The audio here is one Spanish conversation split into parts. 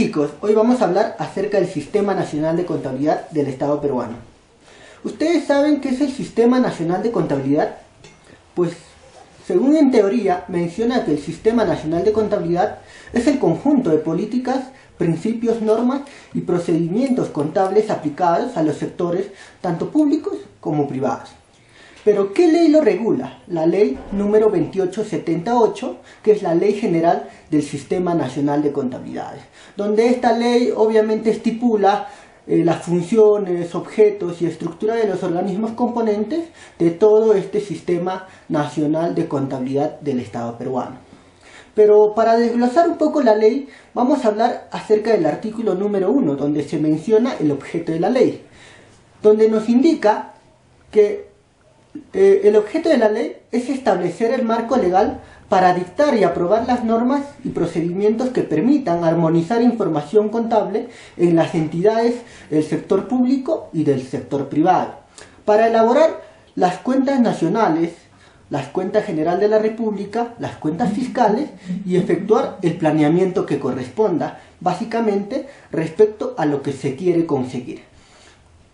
chicos, hoy vamos a hablar acerca del Sistema Nacional de Contabilidad del Estado peruano. ¿Ustedes saben qué es el Sistema Nacional de Contabilidad? Pues, según en teoría, menciona que el Sistema Nacional de Contabilidad es el conjunto de políticas, principios, normas y procedimientos contables aplicados a los sectores tanto públicos como privados. Pero, ¿qué ley lo regula? La ley número 2878, que es la Ley General del Sistema Nacional de Contabilidades, donde esta ley obviamente estipula las funciones, objetos y estructura de los organismos componentes de todo este Sistema Nacional de Contabilidad del Estado peruano. Pero para desglosar un poco la ley, vamos a hablar acerca del artículo número 1, donde se menciona el objeto de la ley, donde nos indica que el objeto de la ley es establecer el marco legal para dictar y aprobar las normas y procedimientos que permitan armonizar información contable en las entidades del sector público y del sector privado, para elaborar las cuentas nacionales, las cuentas general de la República, las cuentas fiscales y efectuar el planeamiento que corresponda, básicamente respecto a lo que se quiere conseguir.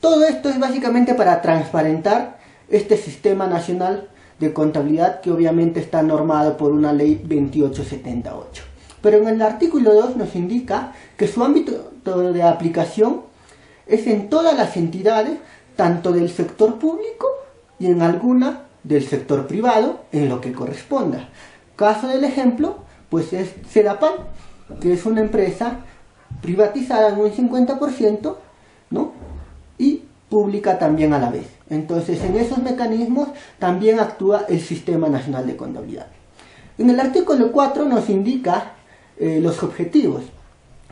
Todo esto es básicamente para transparentar este Sistema Nacional de Contabilidad, que obviamente está normado por una ley 2878. Pero en el artículo 2 nos indica que su ámbito de aplicación es en todas las entidades, tanto del sector público y en alguna del sector privado, en lo que corresponda. Caso del ejemplo, pues es Sedapan, que es una empresa privatizada en un 50%, ¿no? Y pública también a la vez. Entonces, en esos mecanismos también actúa el Sistema Nacional de Contabilidad. En el artículo 4 nos indica los objetivos.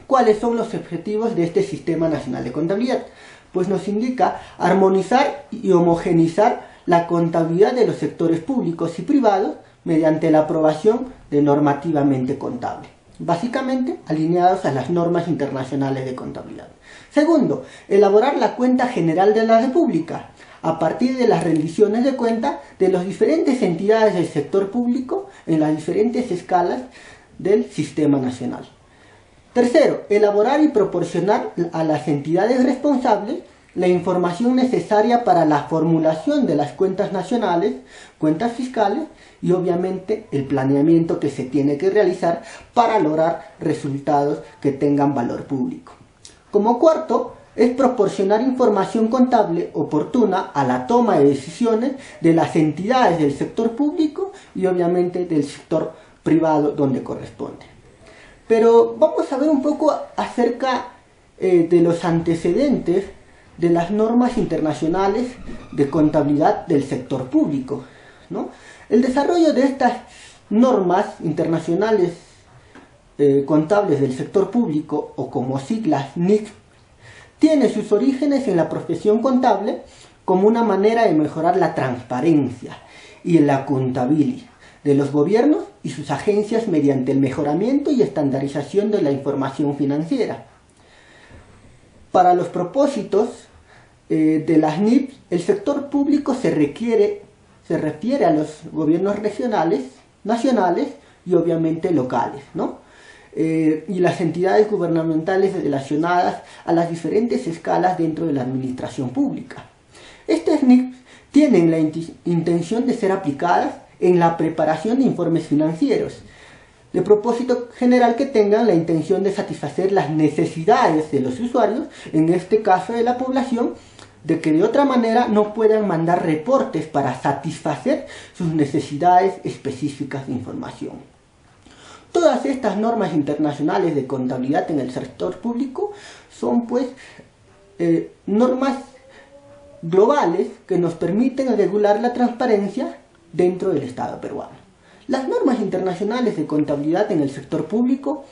¿Cuáles son los objetivos de este Sistema Nacional de Contabilidad? Pues nos indica armonizar y homogeneizar la contabilidad de los sectores públicos y privados mediante la aprobación de normativamente contable, básicamente alineados a las normas internacionales de contabilidad. Segundo, elaborar la cuenta general de la República, a partir de las rendiciones de cuenta de las diferentes entidades del sector público en las diferentes escalas del Sistema Nacional. Tercero, elaborar y proporcionar a las entidades responsables la información necesaria para la formulación de las cuentas nacionales, cuentas fiscales y obviamente el planeamiento que se tiene que realizar para lograr resultados que tengan valor público. Como cuarto, es proporcionar información contable oportuna a la toma de decisiones de las entidades del sector público y obviamente del sector privado donde corresponde. Pero vamos a ver un poco acerca de los antecedentes de las normas internacionales de contabilidad del sector público, ¿no? El desarrollo de estas normas internacionales contables del sector público, o como siglas NIC, tiene sus orígenes en la profesión contable como una manera de mejorar la transparencia y la contabilidad de los gobiernos y sus agencias mediante el mejoramiento y estandarización de la información financiera. Para los propósitos de las NIP, el sector público se refiere a los gobiernos regionales, nacionales y obviamente locales, ¿no? Y las entidades gubernamentales relacionadas a las diferentes escalas dentro de la administración pública. Estas NIP tienen la intención de ser aplicadas en la preparación de informes financieros, de propósito general que tengan la intención de satisfacer las necesidades de los usuarios, en este caso de la población, de que de otra manera no puedan mandar reportes para satisfacer sus necesidades específicas de información. Todas estas normas internacionales de contabilidad en el sector público son pues normas globales que nos permiten regular la transparencia dentro del Estado peruano. Las normas internacionales de contabilidad en el sector público,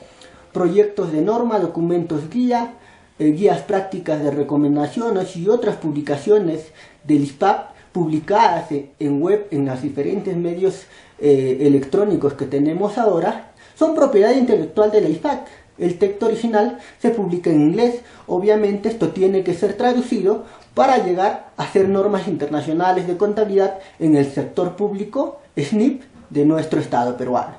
proyectos de norma, documentos guía, guías prácticas de recomendaciones y otras publicaciones del ISPAP publicadas en web en los diferentes medios electrónicos que tenemos ahora, son propiedad intelectual de la ISPAC. El texto original se publica en inglés. Obviamente esto tiene que ser traducido para llegar a ser normas internacionales de contabilidad en el sector público, SNIP, de nuestro Estado peruano.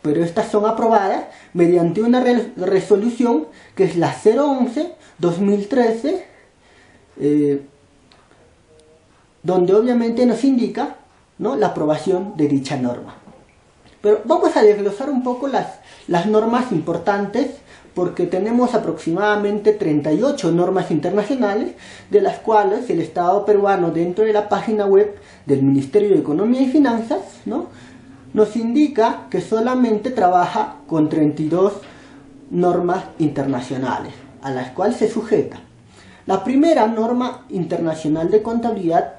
pero estas son aprobadas mediante una resolución que es la 011-2013, donde obviamente nos indica, ¿no?, la aprobación de dicha norma. Pero vamos a desglosar un poco las normas importantes, porque tenemos aproximadamente 38 normas internacionales, de las cuales el Estado peruano, dentro de la página web del Ministerio de Economía y Finanzas, ¿no?, nos indica que solamente trabaja con 32 normas internacionales, a las cuales se sujeta. La primera norma internacional de contabilidad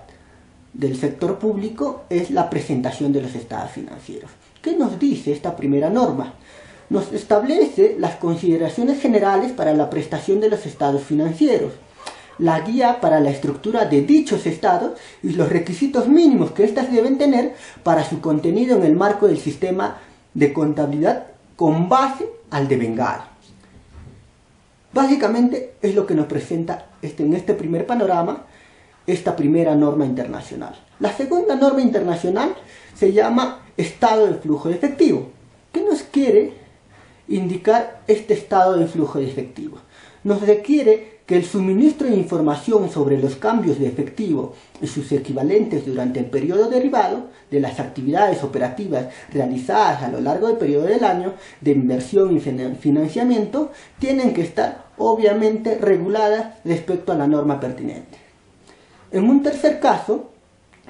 del sector público es la presentación de los estados financieros. ¿Qué nos dice esta primera norma? Nos establece las consideraciones generales para la prestación de los estados financieros, la guía para la estructura de dichos estados y los requisitos mínimos que éstas deben tener para su contenido en el marco del sistema de contabilidad con base al devengado. Básicamente es lo que nos presenta en este primer panorama esta primera norma internacional. La segunda norma internacional se llama estado de flujo de efectivo. ¿Qué nos quiere indicar este estado de flujo de efectivo? Nos requiere que el suministro de información sobre los cambios de efectivo y sus equivalentes durante el periodo derivado de las actividades operativas realizadas a lo largo del periodo del año de inversión y financiamiento tienen que estar obviamente reguladas respecto a la norma pertinente. En un tercer caso,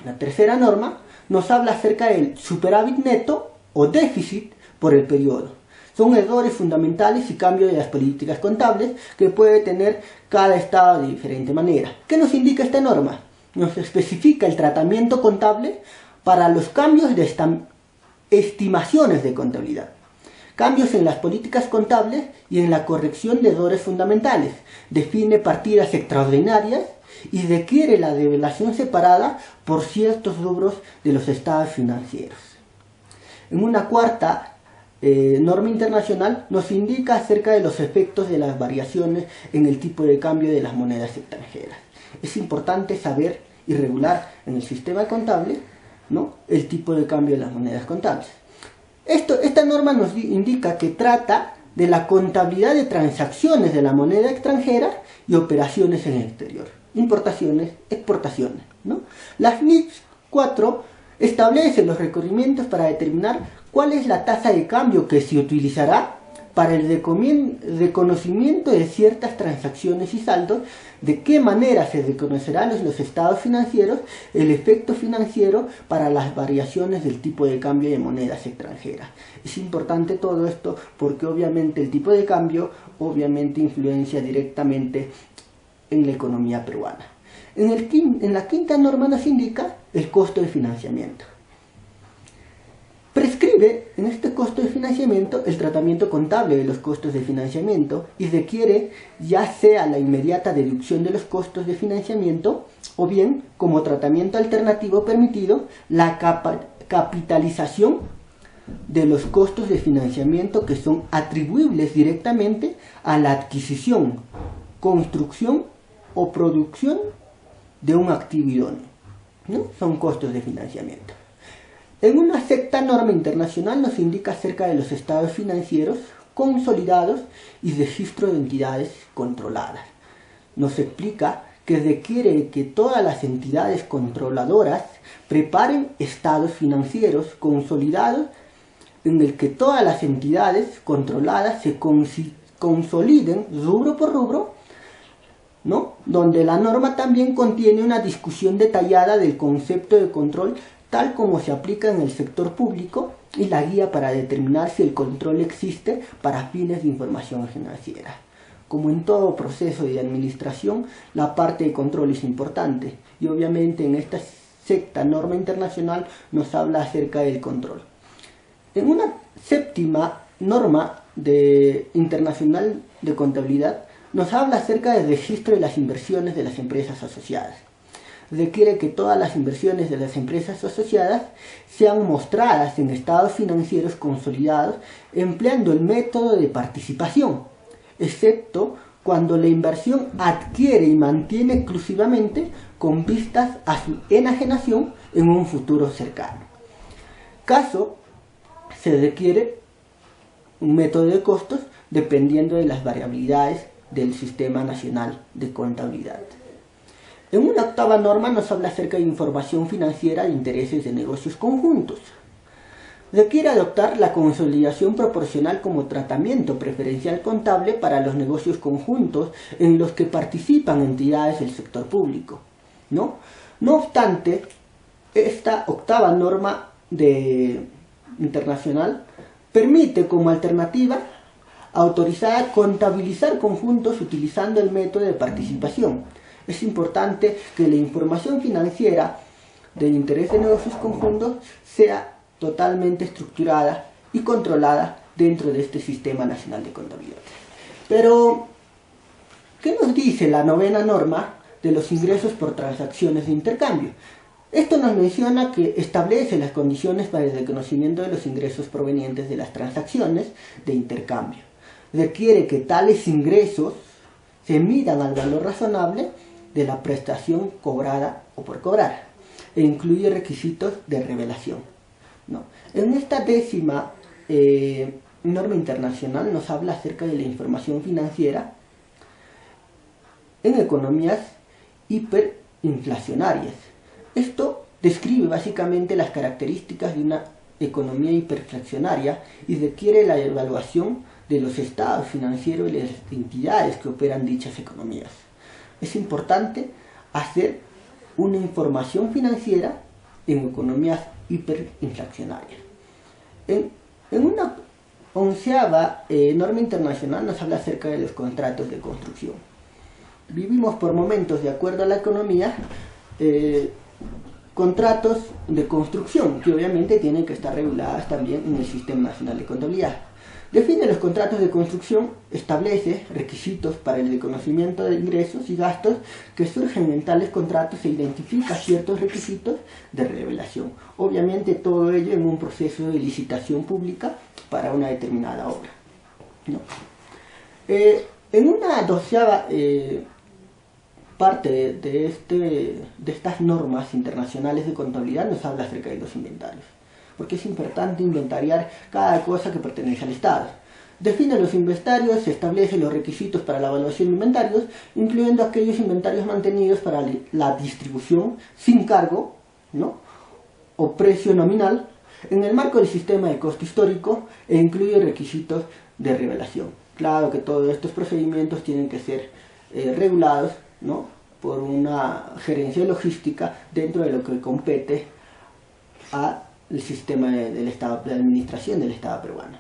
la tercera norma nos habla acerca del superávit neto o déficit por el periodo. Son errores fundamentales y cambios de las políticas contables que puede tener cada estado de diferente manera. ¿Qué nos indica esta norma? Nos especifica el tratamiento contable para los cambios de estimaciones de contabilidad, cambios en las políticas contables y en la corrección de errores fundamentales, define partidas extraordinarias y requiere la revelación separada por ciertos rubros de los estados financieros. En una cuarta norma internacional nos indica acerca de los efectos de las variaciones en el tipo de cambio de las monedas extranjeras. Es importante saber y regular en el sistema contable, ¿no?, el tipo de cambio de las monedas contables. Esta norma nos indica que trata de la contabilidad de transacciones de la moneda extranjera y operaciones en el exterior, importaciones, exportaciones, ¿no? Las NICs 4 establecen los requerimientos para determinar cuál es la tasa de cambio que se utilizará para el reconocimiento de ciertas transacciones y saldos, de qué manera se reconocerán los estados financieros, el efecto financiero para las variaciones del tipo de cambio de monedas extranjeras. Es importante todo esto porque obviamente el tipo de cambio influencia directamente en la economía peruana. En la quinta norma nos indica el costo de financiamiento. Prescribe en este costo de financiamiento el tratamiento contable de los costos de financiamiento y requiere ya sea la inmediata deducción de los costos de financiamiento o bien, como tratamiento alternativo permitido, la capitalización de los costos de financiamiento que son atribuibles directamente a la adquisición, construcción o producción de un activo idóneo, ¿no? Son costos de financiamiento. En una sexta norma internacional nos indica acerca de los estados financieros consolidados y registro de entidades controladas. Nos explica que requiere que todas las entidades controladoras preparen estados financieros consolidados en el que todas las entidades controladas se consoliden rubro por rubro, ¿no?, donde la norma también contiene una discusión detallada del concepto de control tal como se aplica en el sector público y la guía para determinar si el control existe para fines de información financiera. Como en todo proceso de administración, la parte de control es importante y obviamente en esta sexta norma internacional nos habla acerca del control. En una séptima norma internacional de contabilidad nos habla acerca del registro de las inversiones de las empresas asociadas. Requiere que todas las inversiones de las empresas asociadas sean mostradas en estados financieros consolidados empleando el método de participación, excepto cuando la inversión adquiere y mantiene exclusivamente con vistas a su enajenación en un futuro cercano. Caso se requiere un método de costos dependiendo de las variabilidades del Sistema Nacional de Contabilidad. En una octava norma nos habla acerca de información financiera de intereses de negocios conjuntos. Requiere adoptar la consolidación proporcional como tratamiento preferencial contable para los negocios conjuntos en los que participan entidades del sector público, ¿no? No obstante, esta octava norma internacional permite como alternativa autorizada contabilizar conjuntos utilizando el método de participación. Es importante que la información financiera del interés de negocios conjuntos sea totalmente estructurada y controlada dentro de este Sistema Nacional de Contabilidad. Pero, ¿qué nos dice la novena norma de los ingresos por transacciones de intercambio? Esto nos menciona que establece las condiciones para el reconocimiento de los ingresos provenientes de las transacciones de intercambio. Requiere que tales ingresos se midan al valor razonable de la prestación cobrada o por cobrar, e incluye requisitos de revelación, ¿no? En esta décima norma internacional nos habla acerca de la información financiera en economías hiperinflacionarias. Esto describe básicamente las características de una economía hiperinflacionaria y requiere la evaluación de los estados financieros y las entidades que operan dichas economías. Es importante hacer una información financiera en economías hiperinflacionarias. En una onceava norma internacional nos habla acerca de los contratos de construcción. Vivimos por momentos, de acuerdo a la economía, contratos de construcción, que obviamente tienen que estar reguladas también en el Sistema Nacional de Contabilidad. Define los contratos de construcción, establece requisitos para el reconocimiento de ingresos y gastos que surgen en tales contratos e identifica ciertos requisitos de revelación. Obviamente todo ello en un proceso de licitación pública para una determinada obra, ¿no? En una doceava parte de estas normas internacionales de contabilidad nos habla acerca de los inventarios, porque es importante inventariar cada cosa que pertenece al Estado. Define los inventarios, establece los requisitos para la evaluación de inventarios, incluyendo aquellos inventarios mantenidos para la distribución sin cargo, ¿no?, o precio nominal, en el marco del sistema de costo histórico, e incluye requisitos de revelación. Claro que todos estos procedimientos tienen que ser regulados, ¿no?, por una gerencia logística dentro de lo que compete al sistema del Estado, de administración del Estado peruano.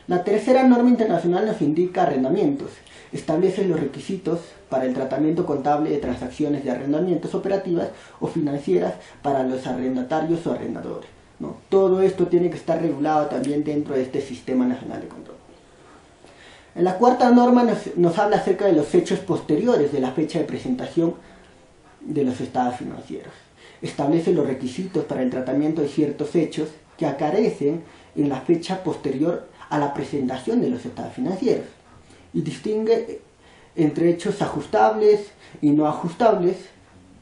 La tercera norma internacional nos indica arrendamientos. Establece los requisitos para el tratamiento contable de transacciones de arrendamientos operativas o financieras para los arrendatarios o arrendadores, ¿no? Todo esto tiene que estar regulado también dentro de este Sistema Nacional de Control. En la cuarta norma nos habla acerca de los hechos posteriores de la fecha de presentación de los estados financieros. Establece los requisitos para el tratamiento de ciertos hechos que acaecen en la fecha posterior a la presentación de los estados financieros y distingue entre hechos ajustables y no ajustables,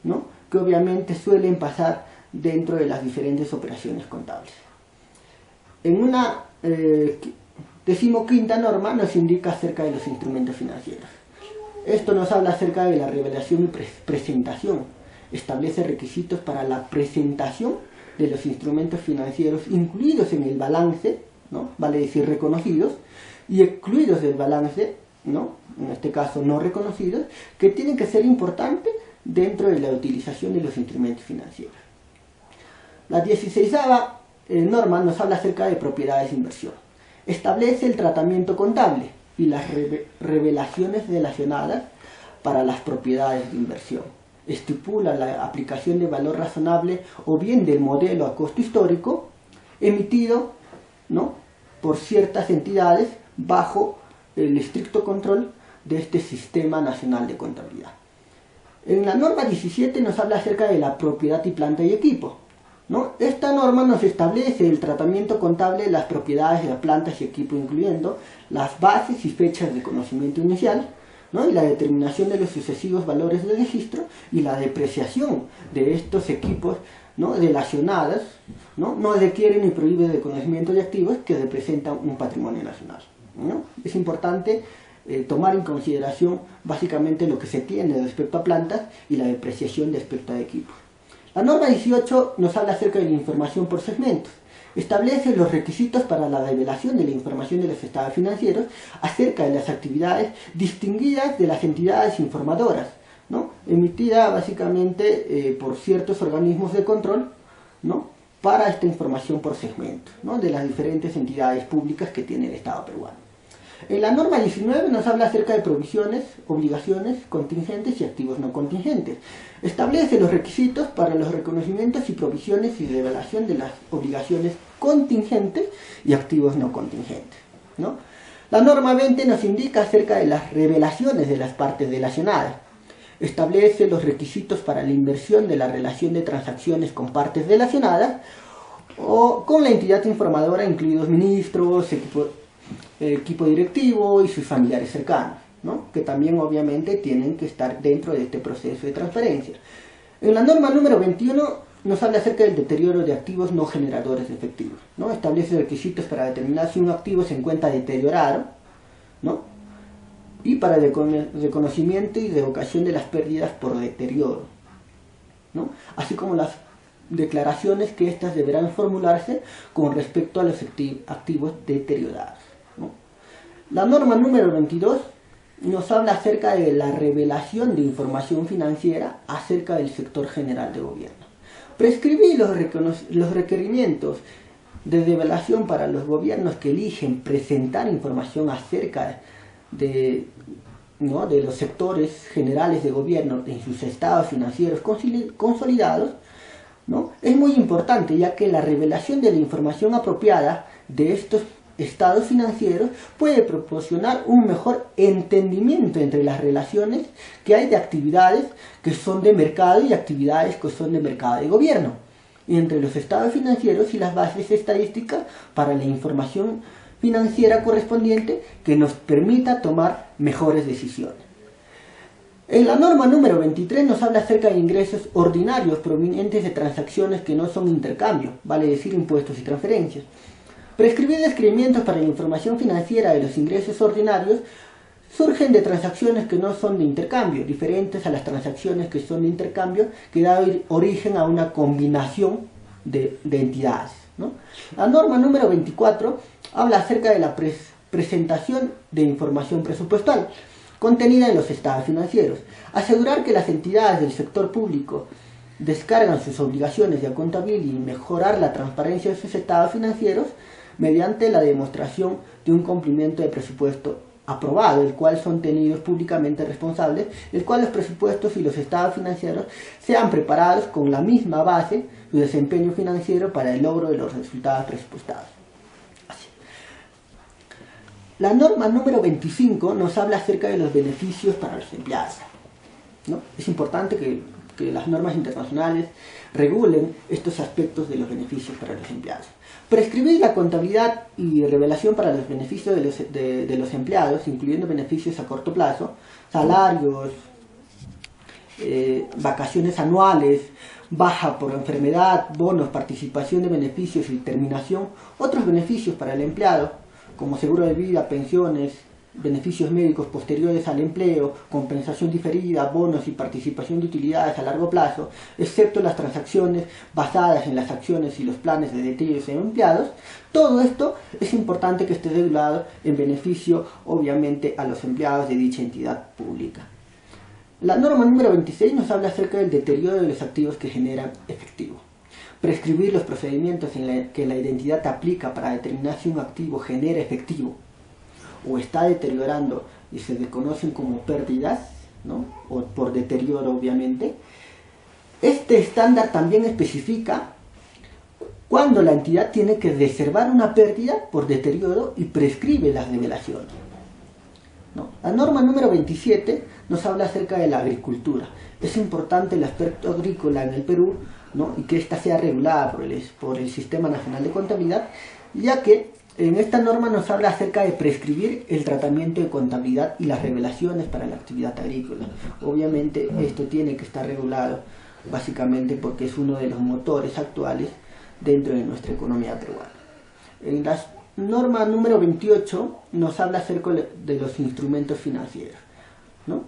¿no?, que obviamente suelen pasar dentro de las diferentes operaciones contables. En una decimoquinta norma nos indica acerca de los instrumentos financieros. Esto nos habla acerca de la revelación y presentación. Establece requisitos para la presentación de los instrumentos financieros incluidos en el balance, ¿no?, vale decir reconocidos, y excluidos del balance, ¿no?, en este caso no reconocidos, que tienen que ser importantes dentro de la utilización de los instrumentos financieros. La 16ª norma nos habla acerca de propiedades de inversión. Establece el tratamiento contable y las revelaciones relacionadas para las propiedades de inversión. Estipula la aplicación de valor razonable o bien del modelo a costo histórico emitido, ¿no?, por ciertas entidades bajo el estricto control de este Sistema Nacional de Contabilidad. En la norma 17 nos habla acerca de la propiedad y planta y equipo, ¿no? Esta norma nos establece el tratamiento contable de las propiedades de las plantas y equipo, incluyendo las bases y fechas de conocimiento inicial, ¿no? Y la determinación de los sucesivos valores de registro y la depreciación de estos equipos, ¿no?, relacionadas, no requiere ni prohíbe el reconocimiento de activos que representan un patrimonio nacional, ¿no? Es importante tomar en consideración básicamente lo que se tiene respecto a plantas y la depreciación respecto a equipos. La norma 18 nos habla acerca de la información por segmentos. Establece los requisitos para la revelación de la información de los estados financieros acerca de las actividades distinguidas de las entidades informadoras, ¿no?, emitida básicamente por ciertos organismos de control, ¿no?, para esta información por segmento, ¿no?, de las diferentes entidades públicas que tiene el Estado peruano. En la norma 19 nos habla acerca de provisiones, obligaciones contingentes y activos no contingentes. Establece los requisitos para los reconocimientos y provisiones y revelación de las obligaciones contingentes y activos no contingentes, ¿no? La norma 20 nos indica acerca de las revelaciones de las partes relacionadas. Establece los requisitos para la inversión de la relación de transacciones con partes relacionadas o con la entidad informadora, incluidos ministros, equipo directivo y sus familiares cercanos, ¿no?, que también obviamente tienen que estar dentro de este proceso de transferencia. En la norma número 21 nos habla acerca del deterioro de activos no generadores de efectivo, ¿no? Establece requisitos para determinar si un activo se encuentra deteriorado, ¿no?, y para el reconocimiento y revocación de las pérdidas por deterioro, ¿no?, así como las declaraciones que éstas deberán formularse con respecto a los activos deteriorados, ¿no? La norma número 22 nos habla acerca de la revelación de información financiera acerca del sector general de gobierno. Prescribir los requerimientos de revelación para los gobiernos que eligen presentar información acerca de los sectores generales de gobierno en sus estados financieros consolidados, ¿no?, es muy importante, ya que la revelación de la información apropiada de estos estados financieros puede proporcionar un mejor entendimiento entre las relaciones que hay de actividades que son de mercado y actividades que son de mercado de gobierno, y entre los estados financieros y las bases estadísticas para la información financiera correspondiente que nos permita tomar mejores decisiones. En la norma número 23 nos habla acerca de ingresos ordinarios provenientes de transacciones que no son intercambio, vale decir impuestos y transferencias. Prescribir requerimientos para la información financiera de los ingresos ordinarios surgen de transacciones que no son de intercambio, diferentes a las transacciones que son de intercambio, que da origen a una combinación de entidades, ¿no? La norma número 24 habla acerca de la presentación de información presupuestal contenida en los estados financieros. Asegurar que las entidades del sector público descargan sus obligaciones de contabilidad y mejorar la transparencia de sus estados financieros mediante la demostración de un cumplimiento de presupuesto aprobado, el cual son tenidos públicamente responsables, el cual los presupuestos y los estados financieros sean preparados con la misma base su desempeño financiero para el logro de los resultados presupuestados. Así. La norma número 25 nos habla acerca de los beneficios para los empleados, ¿no? Es importante que las normas internacionales regulen estos aspectos de los beneficios para los empleados. Prescribir la contabilidad y revelación para los beneficios de los empleados, incluyendo beneficios a corto plazo, salarios, vacaciones anuales, baja por enfermedad, bonos, participación de beneficios y terminación, otros beneficios para el empleado, como seguro de vida, pensiones, beneficios médicos posteriores al empleo, compensación diferida, bonos y participación de utilidades a largo plazo, excepto las transacciones basadas en las acciones y los planes de detalles de empleados. Todo esto es importante que esté regulado en beneficio, obviamente, a los empleados de dicha entidad pública. La norma número 26 nos habla acerca del deterioro de los activos que generan efectivo. Prescribir los procedimientos que la identidad aplica para determinar si un activo genera efectivo o está deteriorando y se reconocen como pérdidas, ¿no?, o por deterioro, obviamente. Este estándar también especifica cuando la entidad tiene que reservar una pérdida por deterioro y prescribe las revelaciones, ¿no? La norma número 27 nos habla acerca de la agricultura. Es importante el aspecto agrícola en el Perú, ¿no?, y que ésta sea regulada por el Sistema Nacional de Contabilidad, ya que En esta norma nos habla acerca de prescribir el tratamiento de contabilidad y las revelaciones para la actividad agrícola. Obviamente esto tiene que estar regulado básicamente porque es uno de los motores actuales dentro de nuestra economía peruana. En la norma número 28 nos habla acerca de los instrumentos financieros, ¿no?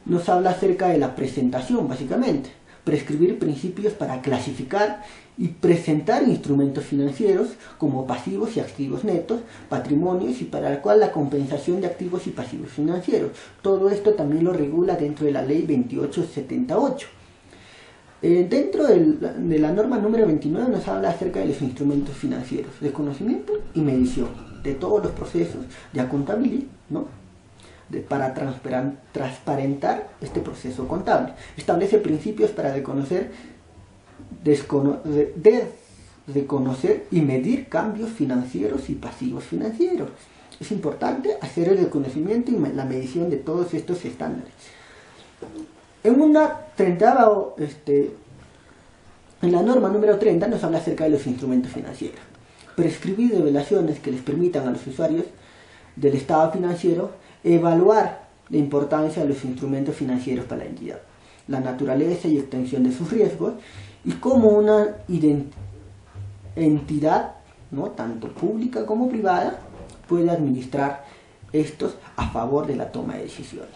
Nos habla acerca de la presentación, básicamente. Prescribir principios para clasificar y presentar instrumentos financieros como pasivos y activos netos, patrimonios y para el cual la compensación de activos y pasivos financieros. Todo esto también lo regula dentro de la ley 2878. Dentro de la norma número 29 nos habla acerca de los instrumentos financieros, de conocimiento y medición, de todos los procesos de accountability, ¿no? Para transparentar este proceso contable. Establece principios para reconocer y medir cambios financieros y pasivos financieros. Es importante hacer el reconocimiento y la medición de todos estos estándares. En la norma número 30 nos habla acerca de los instrumentos financieros. Prescribir revelaciones que les permitan a los usuarios del estado financiero evaluar la importancia de los instrumentos financieros para la entidad, la naturaleza y extensión de sus riesgos y cómo una entidad, ¿no?, tanto pública como privada, puede administrar estos a favor de la toma de decisiones.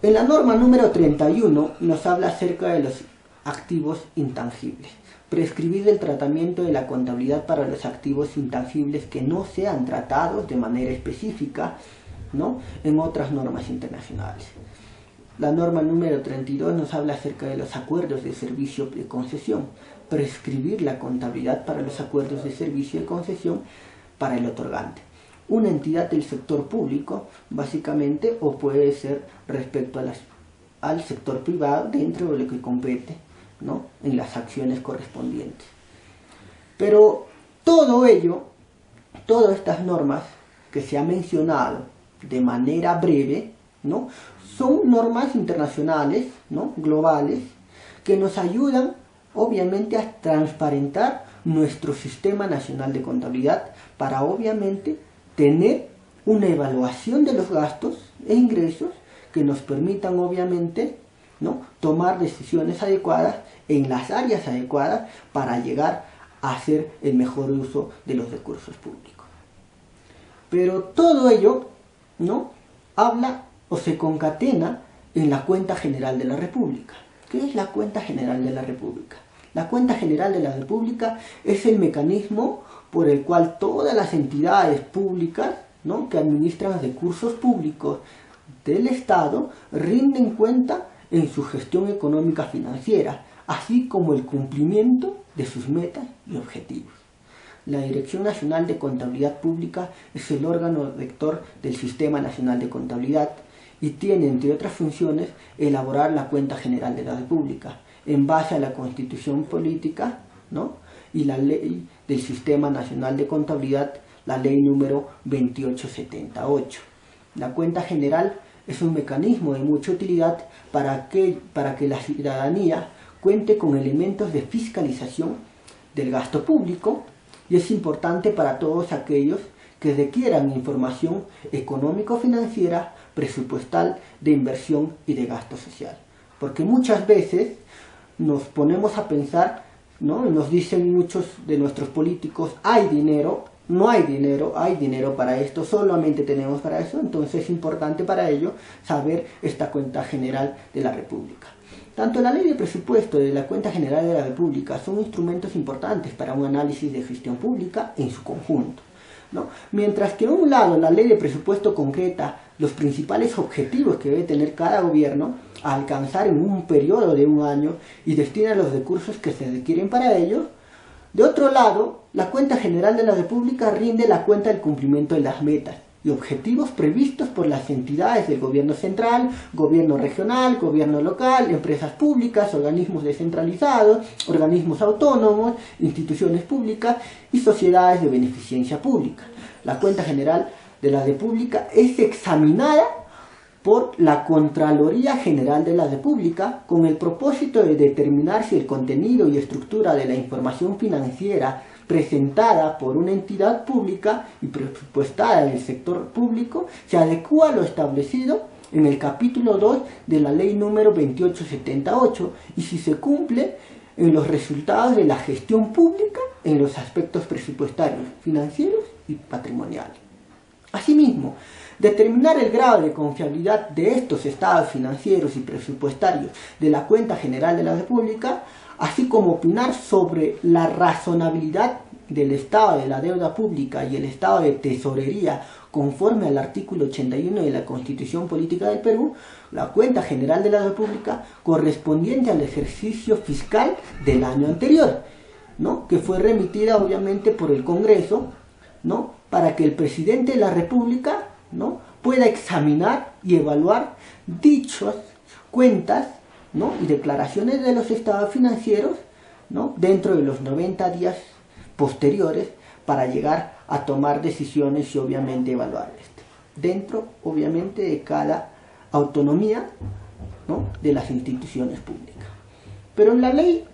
En la norma número 31 nos habla acerca de los activos intangibles. Prescribir el tratamiento de la contabilidad para los activos intangibles que no sean tratados de manera específica, ¿no?, en otras normas internacionales. La norma número 32 nos habla acerca de los acuerdos de servicio de concesión. Prescribir la contabilidad para los acuerdos de servicio de concesión para el otorgante. Una entidad del sector público, básicamente, o puede ser respecto al sector privado dentro de lo que compete, ¿no?, en las acciones correspondientes. Pero todo ello, todas estas normas que se ha mencionado de manera breve, ¿no?, son normas internacionales, ¿no?, globales, que nos ayudan obviamente a transparentar nuestro sistema nacional de contabilidad para obviamente tener una evaluación de los gastos e ingresos que nos permitan obviamente, ¿no?, tomar decisiones adecuadas en las áreas adecuadas para llegar a hacer el mejor uso de los recursos públicos. Pero todo ello, ¿no?, habla o se concatena en la Cuenta General de la República. ¿Qué es la Cuenta General de la República? La Cuenta General de la República es el mecanismo por el cual todas las entidades públicas, ¿no?, que administran recursos públicos del Estado rinden cuenta en su gestión económica financiera, así como el cumplimiento de sus metas y objetivos. La Dirección Nacional de Contabilidad Pública es el órgano rector del Sistema Nacional de Contabilidad y tiene, entre otras funciones, elaborar la Cuenta General de la República en base a la Constitución Política, ¿no?, y la Ley del Sistema Nacional de Contabilidad, la Ley número 2878. La Cuenta General es un mecanismo de mucha utilidad para que la ciudadanía cuente con elementos de fiscalización del gasto público y es importante para todos aquellos que requieran información económico-financiera, presupuestal, de inversión y de gasto social. Porque muchas veces nos ponemos a pensar, ¿no?, y nos dicen muchos de nuestros políticos, hay dinero, no hay dinero para esto, solamente tenemos para eso. Entonces es importante para ello saber esta Cuenta General de la República. Tanto la Ley de Presupuesto de la Cuenta General de la República son instrumentos importantes para un análisis de gestión pública en su conjunto, ¿no? Mientras que a un lado la Ley de Presupuesto concreta los principales objetivos que debe tener cada gobierno a alcanzar en un periodo de un año y destina los recursos que se requieren para ello, de otro lado, la Cuenta General de la República rinde la cuenta del cumplimiento de las metas y objetivos previstos por las entidades del gobierno central, gobierno regional, gobierno local, empresas públicas, organismos descentralizados, organismos autónomos, instituciones públicas y sociedades de beneficencia pública. La Cuenta General de la República es examinada por la Contraloría General de la República con el propósito de determinar si el contenido y estructura de la información financiera presentada por una entidad pública y presupuestada en el sector público se adecúa a lo establecido en el capítulo 2 de la ley número 2878 y si se cumple en los resultados de la gestión pública en los aspectos presupuestarios, financieros y patrimoniales. Asimismo, determinar el grado de confiabilidad de estos estados financieros y presupuestarios de la cuenta general de la República, así como opinar sobre la razonabilidad del estado de la deuda pública y el estado de tesorería conforme al artículo 81 de la Constitución Política del Perú, la cuenta general de la República correspondiente al ejercicio fiscal del año anterior, ¿no? Que fue remitida obviamente por el Congreso, ¿no? Para que el presidente de la República, ¿no? Pueda examinar y evaluar dichas cuentas, ¿no? Y declaraciones de los estados financieros, ¿no? Dentro de los 90 días posteriores para llegar a tomar decisiones y obviamente evaluar esto. Dentro obviamente de cada autonomía, ¿no? De las instituciones públicas. Pero en la ley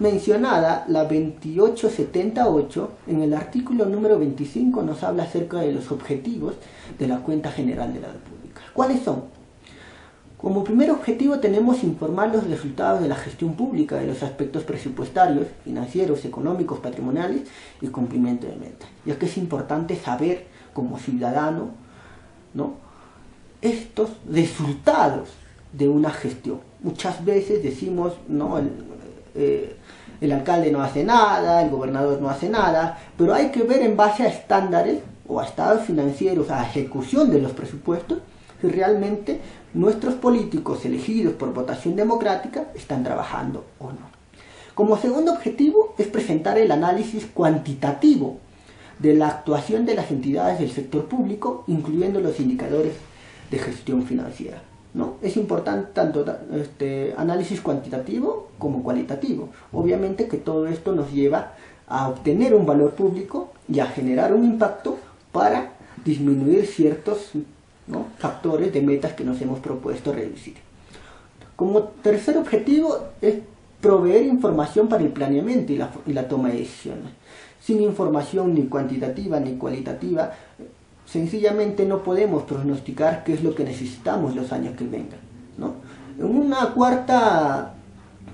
mencionada, la 2878, en el artículo número 25 nos habla acerca de los objetivos de la cuenta general de la República. ¿Cuáles son? Como primer objetivo tenemos informar los resultados de la gestión pública, de los aspectos presupuestarios, financieros, económicos, patrimoniales y cumplimiento de metas. Ya que es importante saber como ciudadano, ¿no? Estos resultados de una gestión. Muchas veces decimos, ¿no? El alcalde no hace nada, el gobernador no hace nada, pero hay que ver en base a estándares o a estados financieros, a ejecución de los presupuestos, si realmente nuestros políticos elegidos por votación democrática están trabajando o no. Como segundo objetivo es presentar el análisis cuantitativo de la actuación de las entidades del sector público, incluyendo los indicadores de gestión financiera, ¿no? Es importante tanto análisis cuantitativo como cualitativo. Obviamente que todo esto nos lleva a obtener un valor público y a generar un impacto para disminuir ciertos, ¿no? factores de metas que nos hemos propuesto reducir. Como tercer objetivo es proveer información para el planeamiento y la toma de decisiones. Sin información ni cuantitativa ni cualitativa, sencillamente no podemos pronosticar qué es lo que necesitamos los años que vengan, ¿no? En una cuarta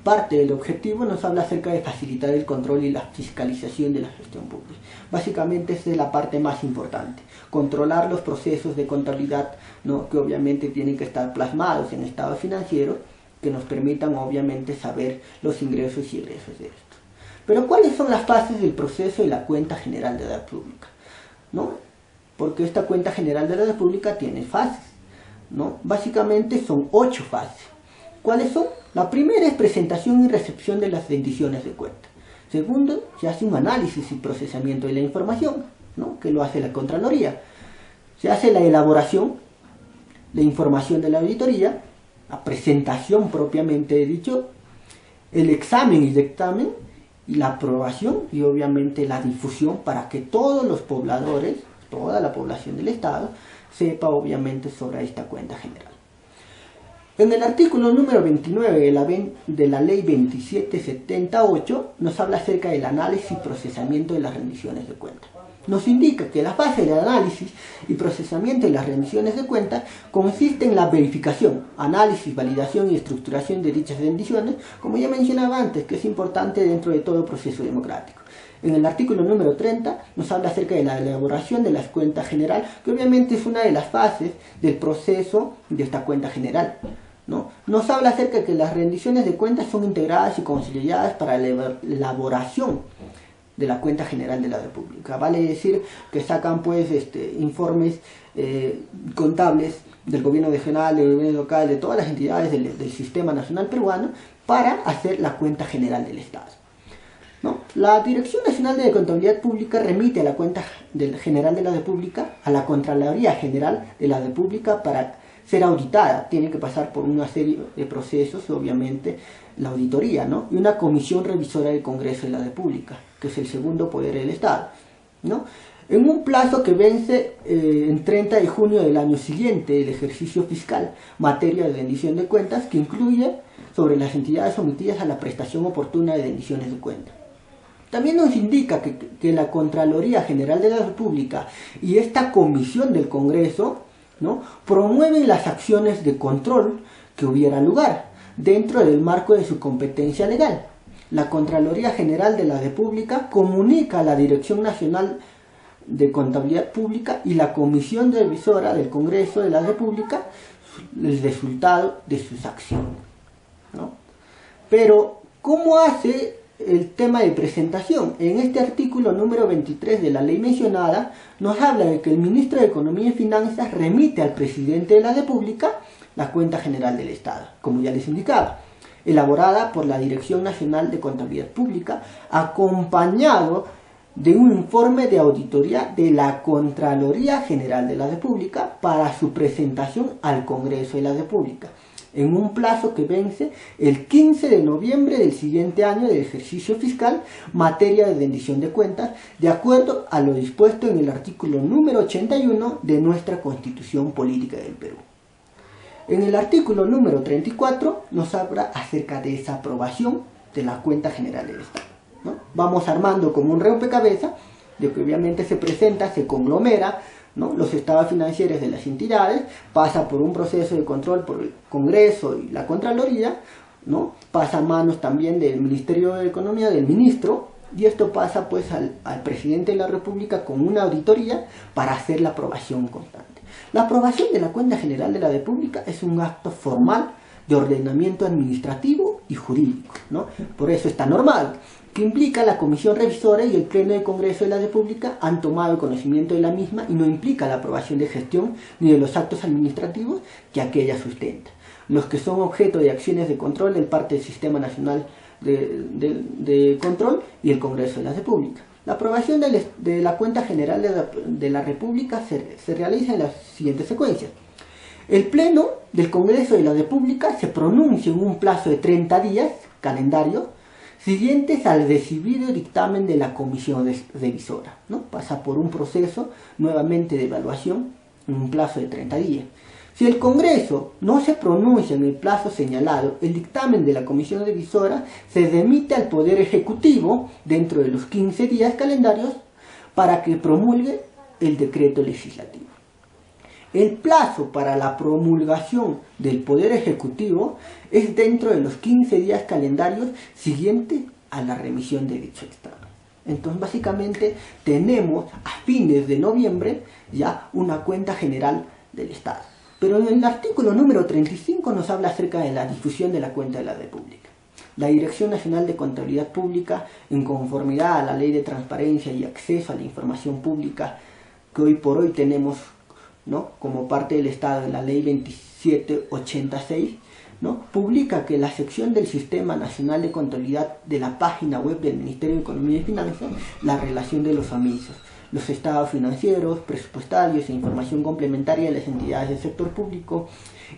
parte del objetivo nos habla acerca de facilitar el control y la fiscalización de la gestión pública. Básicamente esa es la parte más importante, controlar los procesos de contabilidad, ¿no? Que obviamente tienen que estar plasmados en estados financieros que nos permitan obviamente saber los ingresos y egresos de esto. Pero ¿cuáles son las fases del proceso de la cuenta general de la República? ¿No? Porque esta cuenta general de la República tiene fases, ¿no? Básicamente son 8 fases. ¿Cuáles son? La primera es presentación y recepción de las rendiciones de cuenta. Segundo, se hace un análisis y procesamiento de la información, ¿no? Que lo hace la Contraloría. Se hace la elaboración, la información de la auditoría, la presentación propiamente dicho, el examen y dictamen, y la aprobación y obviamente la difusión para que todos los pobladores, toda la población del Estado, sepa obviamente sobre esta cuenta general. En el artículo número 29 de la ley 2778 nos habla acerca del análisis y procesamiento de las rendiciones de cuentas. Nos indica que la fase de análisis y procesamiento de las rendiciones de cuentas consiste en la verificación, análisis, validación y estructuración de dichas rendiciones, como ya mencionaba antes, que es importante dentro de todo proceso democrático. En el artículo número 30 nos habla acerca de la elaboración de las cuentas general, que obviamente es una de las fases del proceso de esta cuenta general, ¿no? Nos habla acerca de que las rendiciones de cuentas son integradas y conciliadas para la elaboración de la cuenta general de la República. Vale decir que sacan pues informes contables del gobierno regional, del gobierno local, de todas las entidades del sistema nacional peruano para hacer la cuenta general del Estado, ¿no? La Dirección Nacional de Contabilidad Pública remite a la cuenta general de la República a la Contraloría General de la República para ser auditada. Tiene que pasar por una serie de procesos, obviamente la auditoría, ¿no? Y una comisión revisora del Congreso de la República, que es el segundo poder del Estado, ¿no? En un plazo que vence en 30 de junio del año siguiente el ejercicio fiscal, materia de rendición de cuentas, que incluye sobre las entidades sometidas a la prestación oportuna de rendiciones de cuentas. También nos indica que la Contraloría General de la República y esta comisión del Congreso, ¿no?, promueven las acciones de control que hubiera lugar dentro del marco de su competencia legal. La Contraloría General de la República comunica a la Dirección Nacional de Contabilidad Pública y la Comisión Revisora del Congreso de la República el resultado de sus acciones, ¿no? Pero, ¿cómo hace el tema de presentación? En este artículo número 23 de la ley mencionada, nos habla de que el ministro de Economía y Finanzas remite al presidente de la República la cuenta general del Estado, como ya les indicaba, elaborada por la Dirección Nacional de Contabilidad Pública, acompañado de un informe de auditoría de la Contraloría General de la República para su presentación al Congreso de la República, en un plazo que vence el 15 de noviembre del siguiente año del ejercicio fiscal, materia de rendición de cuentas, de acuerdo a lo dispuesto en el artículo número 81 de nuestra Constitución Política del Perú. En el artículo número 34 nos habla acerca de esa aprobación de la cuenta general del Estado, ¿no? Vamos armando como un rompecabezas, de que obviamente se presenta, se conglomera, ¿no?, los estados financieros de las entidades, pasa por un proceso de control por el Congreso y la Contraloría, ¿no?, pasa a manos también del Ministerio de Economía, del ministro, y esto pasa pues al presidente de la República con una auditoría para hacer la aprobación constante. La aprobación de la cuenta general de la República es un acto formal de ordenamiento administrativo y jurídico, ¿no? Por eso está normal, que implica la Comisión Revisora y el Pleno del Congreso de la República han tomado conocimiento de la misma y no implica la aprobación de gestión ni de los actos administrativos que aquella sustenta, los que son objeto de acciones de control del parte del Sistema Nacional de Control y el Congreso de la República. La aprobación de la cuenta general de la República se realiza en las siguientes secuencias. El Pleno del Congreso de la República se pronuncia en un plazo de 30 días, calendario, siguientes al recibido dictamen de la Comisión Revisora, ¿no? Pasa por un proceso nuevamente de evaluación en un plazo de 30 días. Si el Congreso no se pronuncia en el plazo señalado, el dictamen de la Comisión Revisora se remite al Poder Ejecutivo dentro de los 15 días calendarios para que promulgue el decreto legislativo. El plazo para la promulgación del Poder Ejecutivo es dentro de los 15 días calendarios siguientes a la remisión de dicho dictamen. Entonces, básicamente, tenemos a fines de noviembre ya una cuenta general del Estado. Pero en el artículo número 35 nos habla acerca de la difusión de la cuenta de la República. La Dirección Nacional de Contabilidad Pública, en conformidad a la Ley de Transparencia y Acceso a la Información Pública que hoy por hoy tenemos, ¿no?, como parte del Estado en la Ley 2786, ¿no?, publica que la sección del Sistema Nacional de Contabilidad de la página web del Ministerio de Economía y Finanzas, la relación de los omisos, los estados financieros, presupuestarios e información complementaria de las entidades del sector público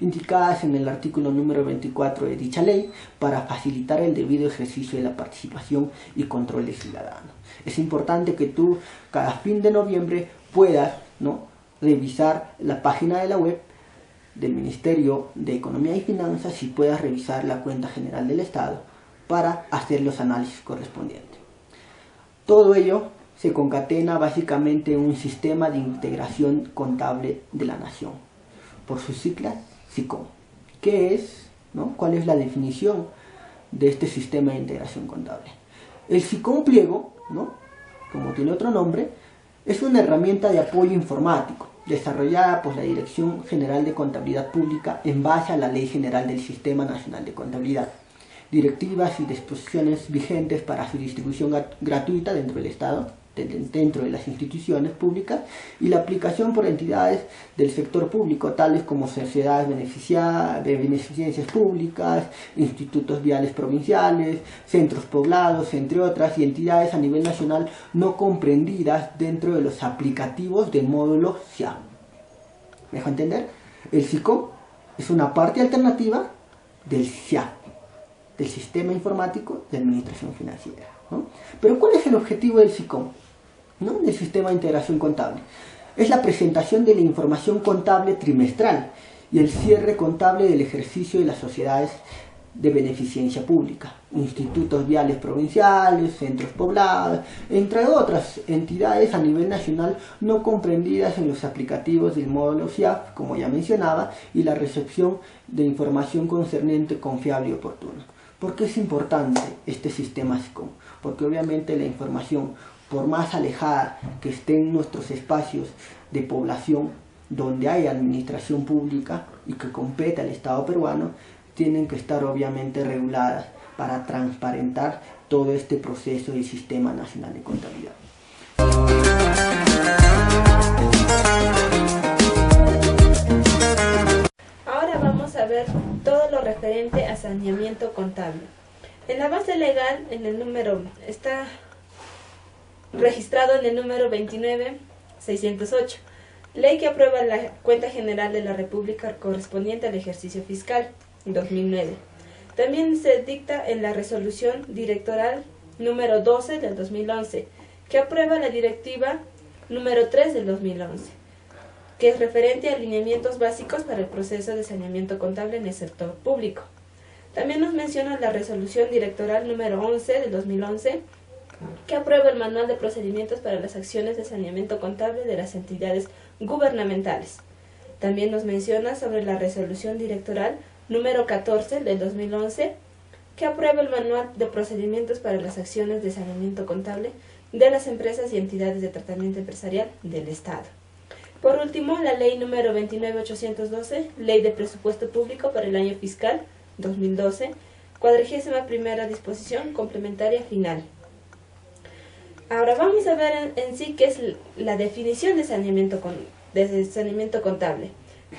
indicadas en el artículo número 24 de dicha ley para facilitar el debido ejercicio de la participación y control del ciudadano. Es importante que tú cada fin de noviembre puedas, ¿no?, revisar la página de la web del Ministerio de Economía y Finanzas y puedas revisar la cuenta general del Estado para hacer los análisis correspondientes. Todo ello se concatena básicamente en un sistema de integración contable de la nación, por sus siglas SICOM. ¿Qué es, no? ¿Cuál es la definición de este sistema de integración contable? El SICOM pliego, ¿no?, como tiene otro nombre, es una herramienta de apoyo informático desarrollada por la Dirección General de Contabilidad Pública en base a la Ley General del Sistema Nacional de Contabilidad, directivas y disposiciones vigentes para su distribución gratuita dentro del Estado, dentro de las instituciones públicas, y la aplicación por entidades del sector público, tales como sociedades de beneficencias públicas, institutos viales provinciales, centros poblados, entre otras, y entidades a nivel nacional no comprendidas dentro de los aplicativos del módulo SIA. ¿Me dejo entender? El SICOM es una parte alternativa del SIA, del Sistema Informático de Administración Financiera, ¿no? Pero ¿cuál es el objetivo del SICOM, ¿no?, del Sistema de Integración Contable? Es la presentación de la información contable trimestral y el cierre contable del ejercicio de las sociedades de beneficencia pública, institutos viales provinciales, centros poblados, entre otras entidades a nivel nacional no comprendidas en los aplicativos del módulo SIAF, como ya mencionaba, y la recepción de información concerniente, confiable y oportuna. ¿Por qué es importante este sistema SICOM? Porque obviamente la información, por más alejada que esté en nuestros espacios de población, donde hay administración pública y que compete al Estado peruano, tienen que estar obviamente reguladas para transparentar todo este proceso del Sistema Nacional de Contabilidad. Ahora vamos a ver todo lo referente a saneamiento contable. En la base legal, está registrado en el número 29608, ley que aprueba la cuenta general de la República correspondiente al ejercicio fiscal 2009. También se dicta en la resolución directoral número 12 del 2011, que aprueba la directiva número 3 del 2011, que es referente a lineamientos básicos para el proceso de saneamiento contable en el sector público. También nos menciona la resolución directoral número 11 del 2011, que aprueba el manual de procedimientos para las acciones de saneamiento contable de las entidades gubernamentales. También nos menciona sobre la resolución directoral número 14 del 2011, que aprueba el manual de procedimientos para las acciones de saneamiento contable de las empresas y entidades de tratamiento empresarial del Estado. Por último, la ley número 29812, Ley de Presupuesto Público para el año fiscal 2012, 41ª disposición complementaria final. Ahora vamos a ver en sí qué es la definición de saneamiento contable.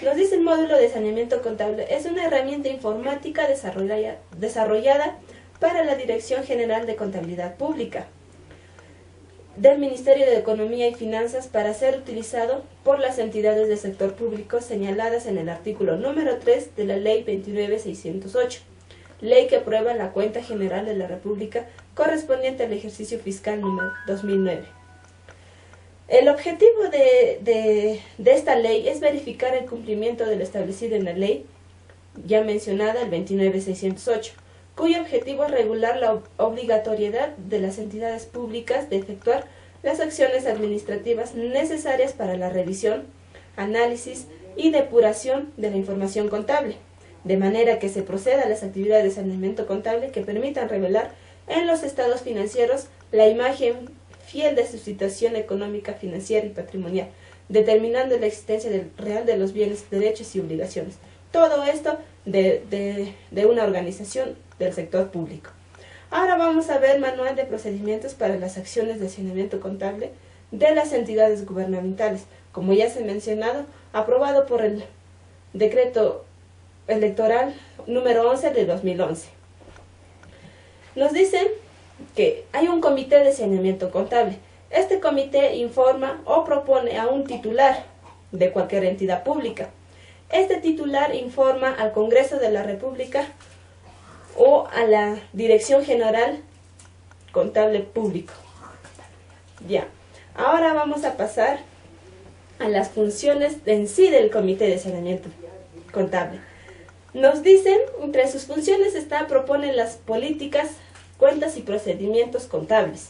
Nos dice el módulo de saneamiento contable es una herramienta informática desarrollada para la Dirección General de Contabilidad Pública del Ministerio de Economía y Finanzas para ser utilizado por las entidades del sector público señaladas en el artículo número 3 de la Ley 29608, ley que aprueba la Cuenta General de la República correspondiente al ejercicio fiscal número 2009. El objetivo de esta ley es verificar el cumplimiento de lo establecido en la ley ya mencionada, el 29608, cuyo objetivo es regular la obligatoriedad de las entidades públicas de efectuar las acciones administrativas necesarias para la revisión, análisis y depuración de la información contable, de manera que se proceda a las actividades de saneamiento contable que permitan revelar en los estados financieros la imagen fiel de su situación económica, financiera y patrimonial, determinando la existencia real de los bienes, derechos y obligaciones. Todo esto de una organización del sector público. Ahora vamos a ver manual de procedimientos para las acciones de saneamiento contable de las entidades gubernamentales, como ya se ha mencionado, aprobado por el decreto electoral número 11 de 2011. Nos dicen que hay un comité de saneamiento contable. Este comité informa o propone a un titular de cualquier entidad pública. Este titular informa al Congreso de la República o a la Dirección General Contable Público. Ya, ahora vamos a pasar a las funciones en sí del comité de saneamiento contable. Nos dicen, entre sus funciones proponen las políticas, cuentas y procedimientos contables.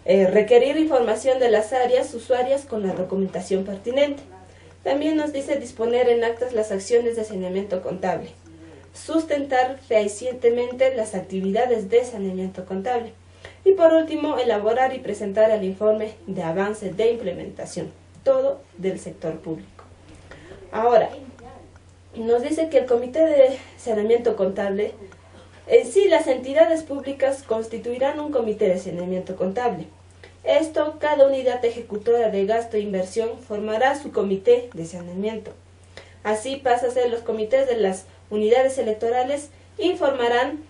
Requerir información de las áreas usuarias con la documentación pertinente. También nos dice disponer en actas las acciones de saneamiento contable. Sustentar fehacientemente las actividades de saneamiento contable. Y por último, elaborar y presentar el informe de avance de implementación. Todo del sector público. Ahora, nos dice que el comité de saneamiento contable, en sí las entidades públicas constituirán un comité de saneamiento contable. Esto, cada unidad ejecutora de gasto e inversión formará su comité de saneamiento. Así pasa a ser los comités de las unidades electorales informarán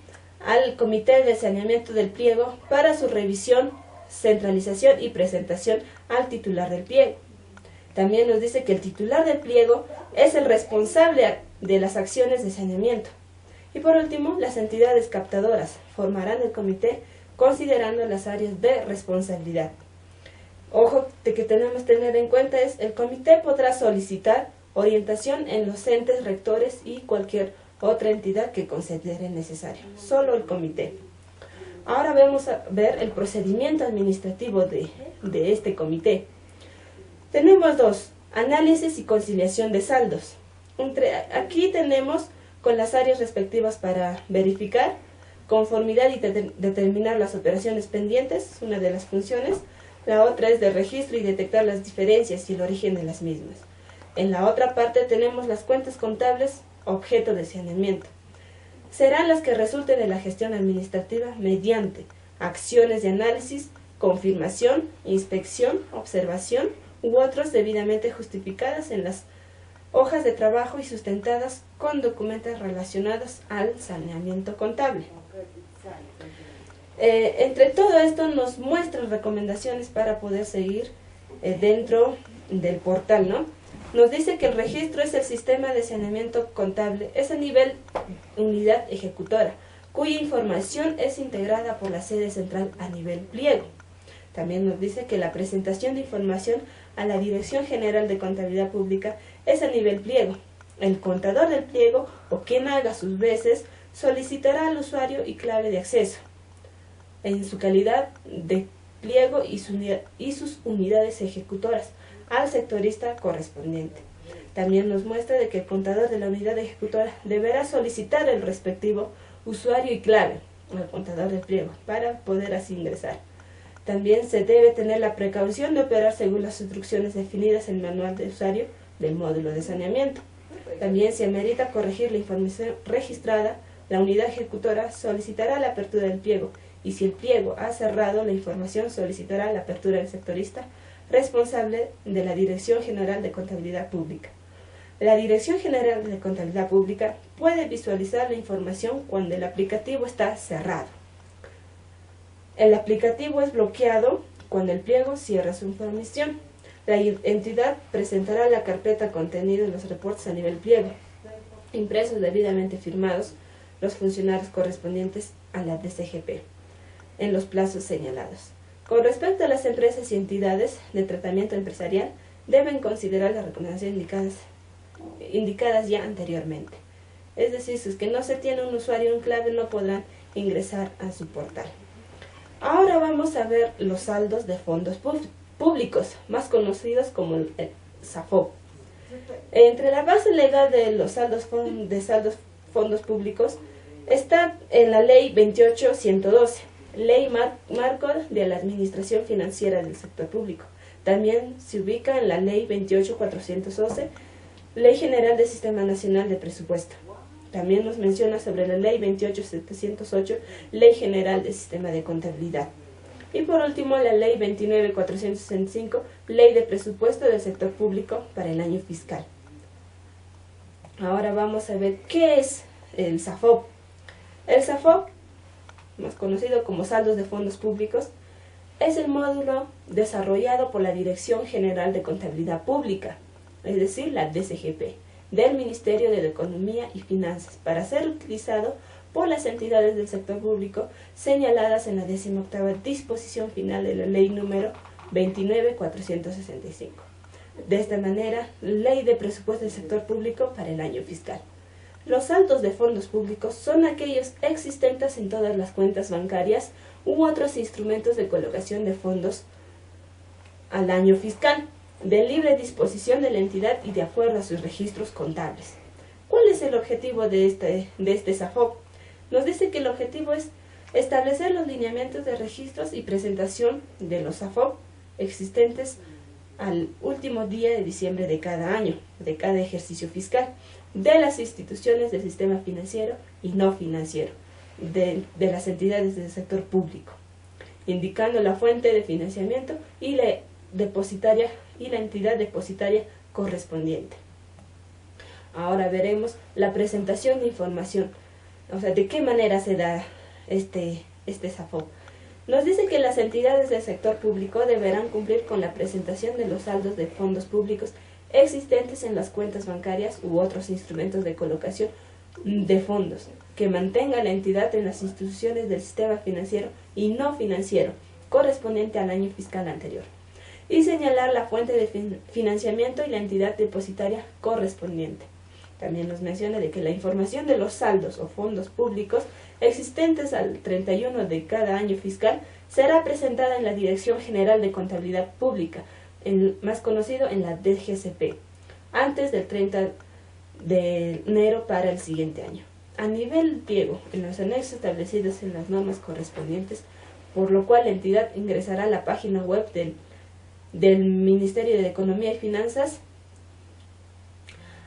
al comité de saneamiento del pliego para su revisión, centralización y presentación al titular del pliego. También nos dice que el titular del pliego es el responsable de las acciones de saneamiento. Y por último, las entidades captadoras formarán el comité considerando las áreas de responsabilidad. Ojo de que tenemos que tener en cuenta es el comité podrá solicitar orientación en los entes rectores y cualquier otra entidad que considere necesario, solo el comité. Ahora vamos a ver el procedimiento administrativo de este comité. Tenemos dos: análisis y conciliación de saldos. Aquí tenemos con las áreas respectivas para verificar conformidad y determinar las operaciones pendientes, una de las funciones. La otra es de registro y detectar las diferencias y el origen de las mismas. En la otra parte tenemos las cuentas contables objeto de saneamiento. Serán las que resulten de la gestión administrativa mediante acciones de análisis, confirmación, inspección, observación u otros debidamente justificadas en las hojas de trabajo y sustentadas con documentos relacionados al saneamiento contable. Entre todo esto nos muestran recomendaciones para poder seguir dentro del portal, ¿no? Nos dice que el registro es el sistema de saneamiento contable, es a nivel unidad ejecutora, cuya información es integrada por la sede central a nivel pliego. También nos dice que la presentación de información a la Dirección General de Contabilidad Pública es a nivel pliego. El contador del pliego o quien haga sus veces solicitará al usuario y clave de acceso en su calidad de pliego y sus unidades ejecutoras al sectorista correspondiente. También nos muestra de que el contador de la unidad ejecutora deberá solicitar el respectivo usuario y clave al contador del pliego para poder así ingresar. También se debe tener la precaución de operar según las instrucciones definidas en el manual de usuario del módulo de saneamiento. También, si amerita corregir la información registrada, la unidad ejecutora solicitará la apertura del pliego, y si el pliego ha cerrado, la información solicitará la apertura del sectorista responsable de la Dirección General de Contabilidad Pública. La Dirección General de Contabilidad Pública puede visualizar la información cuando el aplicativo está cerrado. El aplicativo es bloqueado cuando el pliego cierra su información. La entidad presentará la carpeta contenida en los reportes a nivel pliego, impresos debidamente firmados los funcionarios correspondientes a la DCGP, en los plazos señalados. Con respecto a las empresas y entidades de tratamiento empresarial, deben considerar las recomendaciones indicadas ya anteriormente. Es decir, si es que no se tiene un usuario y un clave, no podrán ingresar a su portal. Ahora vamos a ver los saldos de fondos públicos, más conocidos como el SAFOP. Entre la base legal de los fondos públicos está en la Ley 28.112, Ley Marco de la Administración Financiera del Sector Público. También se ubica en la Ley 28.411, Ley General del Sistema Nacional de Presupuesto. También nos menciona sobre la Ley 28.708, Ley General del Sistema de Contabilidad. Y por último, la Ley 29.465, Ley de Presupuesto del Sector Público para el año fiscal. Ahora vamos a ver qué es el SAFOP. El SAFOP, más conocido como saldos de fondos públicos, es el módulo desarrollado por la Dirección General de Contabilidad Pública, es decir, la DCGP, del Ministerio de Economía y Finanzas, para ser utilizado por las entidades del sector público señaladas en la 18ª disposición final de la Ley número 29.465. De esta manera, Ley de Presupuesto del Sector Público para el año fiscal. Los saldos de fondos públicos son aquellos existentes en todas las cuentas bancarias u otros instrumentos de colocación de fondos al año fiscal, de libre disposición de la entidad y de acuerdo a sus registros contables. ¿Cuál es el objetivo de este SAFOP? Nos dice que el objetivo es establecer los lineamientos de registros y presentación de los SAFOP existentes al último día de diciembre de cada año, de cada ejercicio fiscal, de las instituciones del sistema financiero y no financiero, de las entidades del sector público, indicando la fuente de financiamiento y la entidad depositaria correspondiente. Ahora veremos la presentación de información, o sea, de qué manera se da este SAFOP. Nos dice que las entidades del sector público deberán cumplir con la presentación de los saldos de fondos públicos existentes en las cuentas bancarias u otros instrumentos de colocación de fondos que mantenga la entidad en las instituciones del sistema financiero y no financiero correspondiente al año fiscal anterior, y señalar la fuente de financiamiento y la entidad depositaria correspondiente. también nos menciona de que la información de los saldos o fondos públicos existentes al 31 de cada año fiscal será presentada en la Dirección General de Contabilidad Pública, más conocido en la DGCP, antes del 30 de enero para el siguiente año. A nivel pliego, en los anexos establecidos en las normas correspondientes, por lo cual la entidad ingresará a la página web del Ministerio de Economía y Finanzas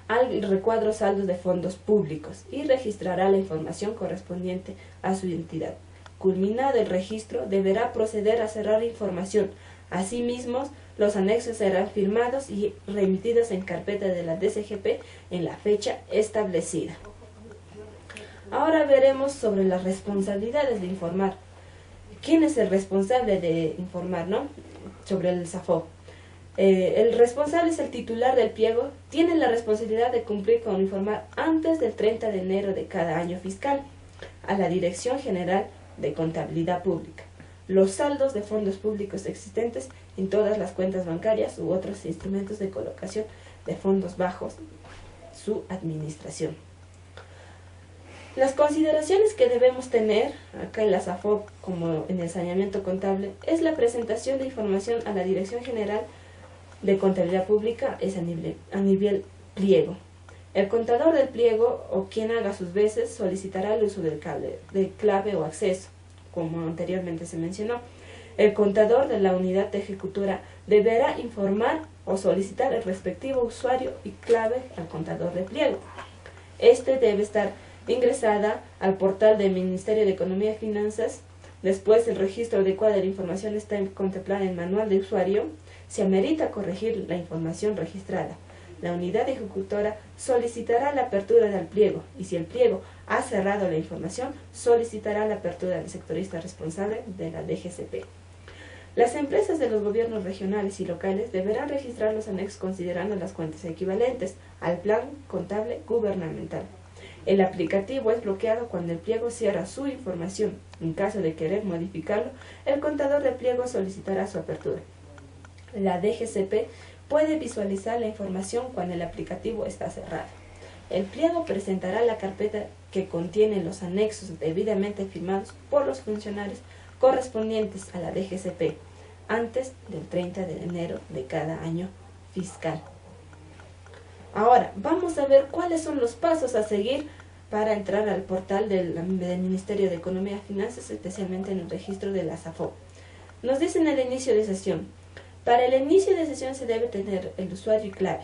al recuadro saldos de fondos públicos y registrará la información correspondiente a su entidad. Culminado el registro, deberá proceder a cerrar información. Asimismo, los anexos serán firmados y remitidos en carpeta de la DGCP en la fecha establecida. Ahora veremos sobre las responsabilidades de informar. ¿Quién es el responsable de informar, no? Sobre el SAFOP. El responsable es el titular del pliego, tiene la responsabilidad de cumplir con informar antes del 30 de enero de cada año fiscal a la Dirección General de Contabilidad Pública los saldos de fondos públicos existentes en todas las cuentas bancarias u otros instrumentos de colocación de fondos bajos su administración. Las consideraciones que debemos tener acá en la SAFOP como en el saneamiento contable es la presentación de información a la Dirección General de Contabilidad Pública es a nivel pliego. El contador del pliego o quien haga sus veces solicitará el uso de clave o acceso, como anteriormente se mencionó. El contador de la unidad ejecutora deberá informar o solicitar el respectivo usuario y clave al contador de pliego. Este debe estar ingresada al portal del Ministerio de Economía y Finanzas. Después, el registro adecuado de la información está contemplado en el manual de usuario. Si amerita corregir la información registrada, la unidad ejecutora solicitará la apertura del pliego y si el pliego ha cerrado la información, solicitará la apertura del sectorista responsable de la DGCP. Las empresas de los gobiernos regionales y locales deberán registrar los anexos considerando las cuentas equivalentes al plan contable gubernamental. El aplicativo es bloqueado cuando el pliego cierra su información. En caso de querer modificarlo, el contador de pliego solicitará su apertura. La DGCP puede visualizar la información cuando el aplicativo está cerrado. El pliego presentará la carpeta que contiene los anexos debidamente firmados por los funcionarios correspondientes a la DGCP antes del 30 de enero de cada año fiscal. Ahora, vamos a ver cuáles son los pasos a seguir para entrar al portal del Ministerio de Economía y Finanzas, especialmente en el registro de la SAFOP. Nos dicen al inicio de sesión. Para el inicio de sesión se debe tener el usuario y clave,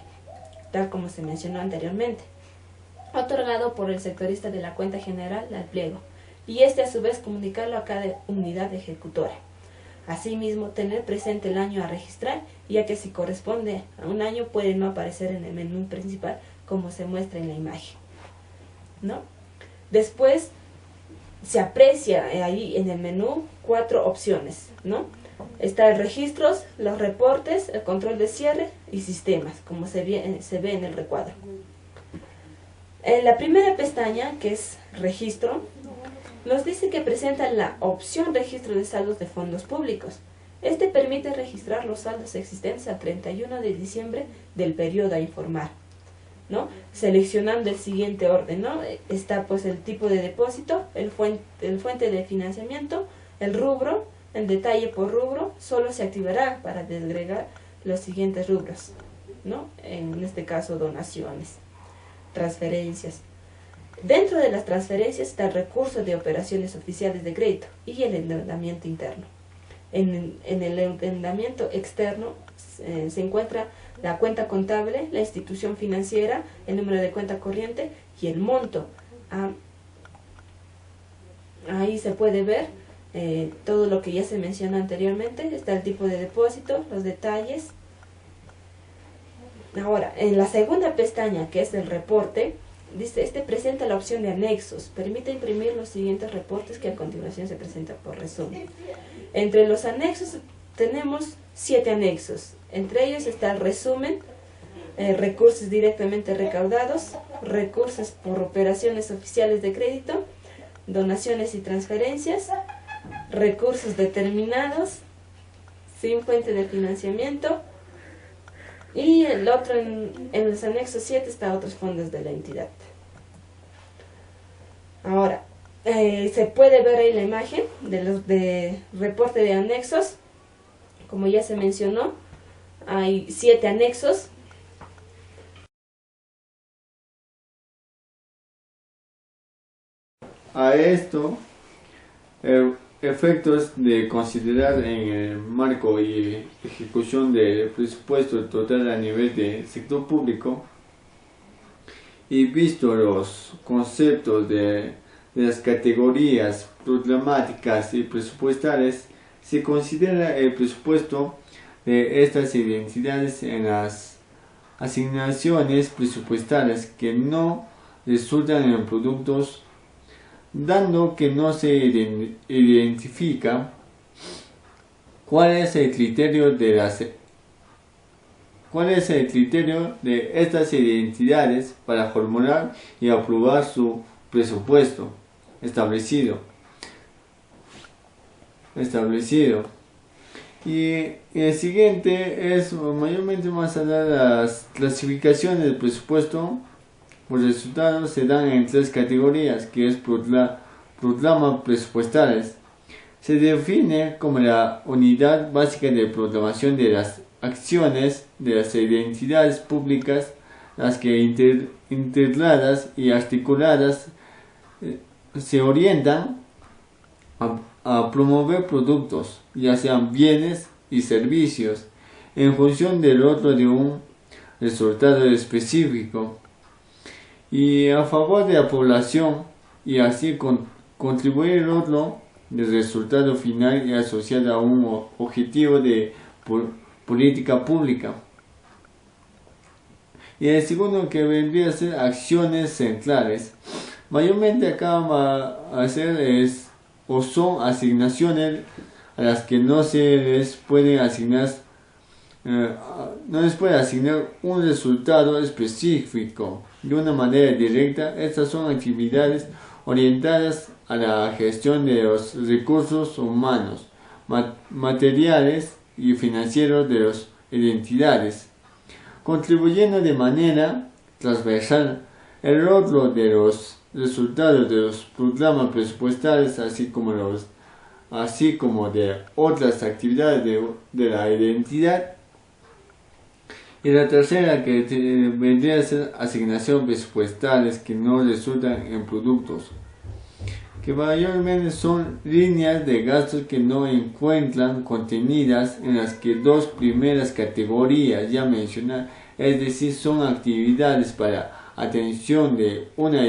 tal como se mencionó anteriormente, otorgado por el sectorista de la cuenta general al pliego, y este a su vez comunicarlo a cada unidad ejecutora. Asimismo, tener presente el año a registrar, ya que si corresponde a un año puede no aparecer en el menú principal como se muestra en la imagen, ¿no? Después se aprecia ahí en el menú 4 opciones, ¿no? Está el registros, los reportes, el control de cierre y sistemas, como se ve en el recuadro. En la primera pestaña, que es registro, nos dice que presenta la opción registro de saldos de fondos públicos. Este permite registrar los saldos existentes al 31 de diciembre del periodo a informar, ¿no? Seleccionando el siguiente orden, ¿no? Está pues el tipo de depósito, el fuente de financiamiento, el rubro, el detalle por rubro. Solo se activará para desagregar los siguientes rubros, ¿no? En este caso, donaciones, transferencias. Dentro de las transferencias está el recurso de operaciones oficiales de crédito y el endeudamiento interno. En el endeudamiento externo se encuentra la cuenta contable, la institución financiera, el número de cuenta corriente y el monto. Ahí se puede ver todo lo que ya se mencionó anteriormente. Está el tipo de depósito, los detalles. Ahora, en la segunda pestaña, que es el reporte, dice, presenta la opción de anexos. Permite imprimir los siguientes reportes que a continuación se presentan por resumen. Entre los anexos tenemos 7 anexos. Entre ellos está el resumen, recursos directamente recaudados, recursos por operaciones oficiales de crédito, donaciones y transferencias, recursos determinados, sin fuente de financiamiento, Y el otro, en los anexos 7, está otros fondos de la entidad. Ahora, se puede ver ahí la imagen de reporte de anexos. Como ya se mencionó, hay 7 anexos. A esto, efectos de considerar en el marco y ejecución del presupuesto total a nivel del sector público, y visto los conceptos de las categorías programáticas y presupuestales, se considera el presupuesto de estas identidades en las asignaciones presupuestales que no resultan en productos, dando que no se identifica cuál es el criterio de estas identidades para formular y aprobar su presupuesto establecido. Y el siguiente es mayormente más allá de las clasificaciones del presupuesto. Los resultados se dan en 3 categorías, que es programas presupuestales. Se define como la unidad básica de programación de las acciones de las entidades públicas, las que integradas y articuladas se orientan a promover productos, ya sean bienes y servicios, en función del logro de un resultado específico y a favor de la población, y así contribuir al logro del resultado final y asociado a un objetivo de política pública. Y el segundo, que vendría a ser acciones centrales. Mayormente acá va a ser o son asignaciones a las que no se les puede asignar un resultado específico de una manera directa. Estas son actividades orientadas a la gestión de los recursos humanos, materiales y financieros de las entidades, contribuyendo de manera transversal el logro de los resultados de los programas presupuestales, así como de otras actividades de la identidad. Y la tercera, que vendría a ser asignación presupuestales que no resultan en productos, que mayormente son líneas de gastos que no encuentran contenidas en las que 2 primeras categorías ya mencionadas, es decir, son actividades para atención de una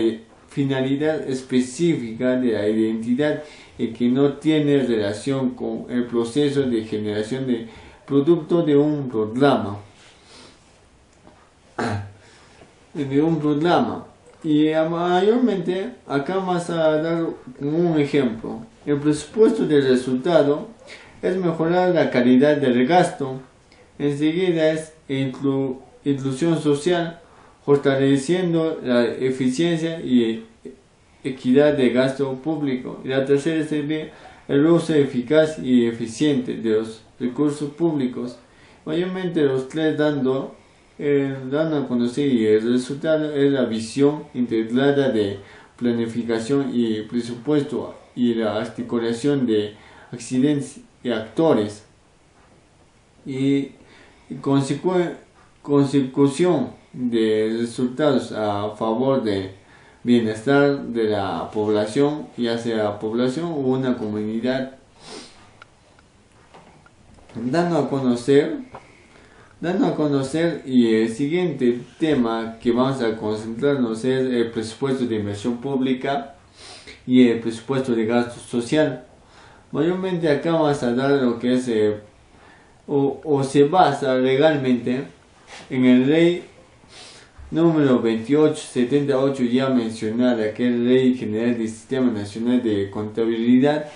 finalidad específica de la identidad y que no tiene relación con el proceso de generación de producto de un programa. Y mayormente acá vamos a dar un ejemplo. El presupuesto de resultado es mejorar la calidad del gasto. Enseguida es inclusión social, fortaleciendo la eficiencia y equidad de gasto público. Y la tercera sería el uso eficaz y eficiente de los recursos públicos. Mayormente los 3 dando a conocer, y el resultado es la visión integrada de planificación y presupuesto y la articulación de accidentes y actores y consecución de resultados a favor del bienestar de la población, ya sea la población o una comunidad, dando a conocer. Y el siguiente tema que vamos a concentrarnos es el presupuesto de inversión pública y el presupuesto de gasto social. Mayormente acá vamos a dar lo que es o se basa legalmente en el ley número 2878 ya mencionada, que es la Ley General del Sistema Nacional de Contabilidad.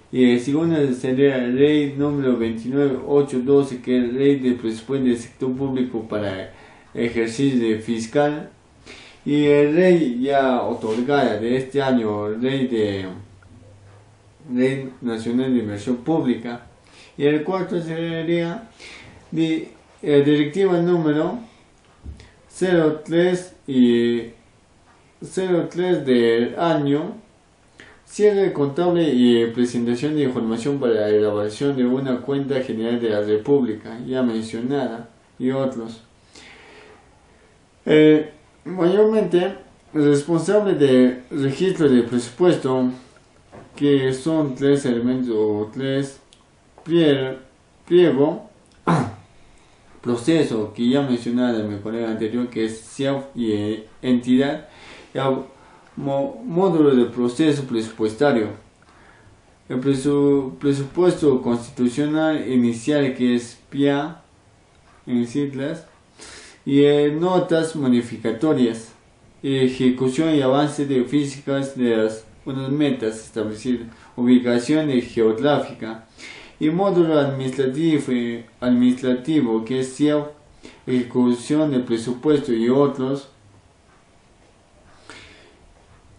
Y el segundo sería la ley número 29812, que es la ley del presupuesto del sector público para el ejercicio fiscal. Y la ley ya otorgada de este año, Ley Nacional de Inversión Pública. Y el cuarto sería directiva número 03 y 03 del año, cierre contable y presentación de información para la elaboración de una cuenta general de la República, ya mencionada, y otros. Mayormente, responsable de registro de presupuesto, que son 3 elementos o 3 pliego, proceso, que ya mencionaba en mi colega anterior, que es CIAF y entidad, y módulo de proceso presupuestario, el presupuesto constitucional inicial, que es PIA en siglas, y notas modificatorias, ejecución y avance de físicas de unas metas establecidas, ubicación geográfica, y módulo administrativo, que es CIAF, ejecución del presupuesto y otros.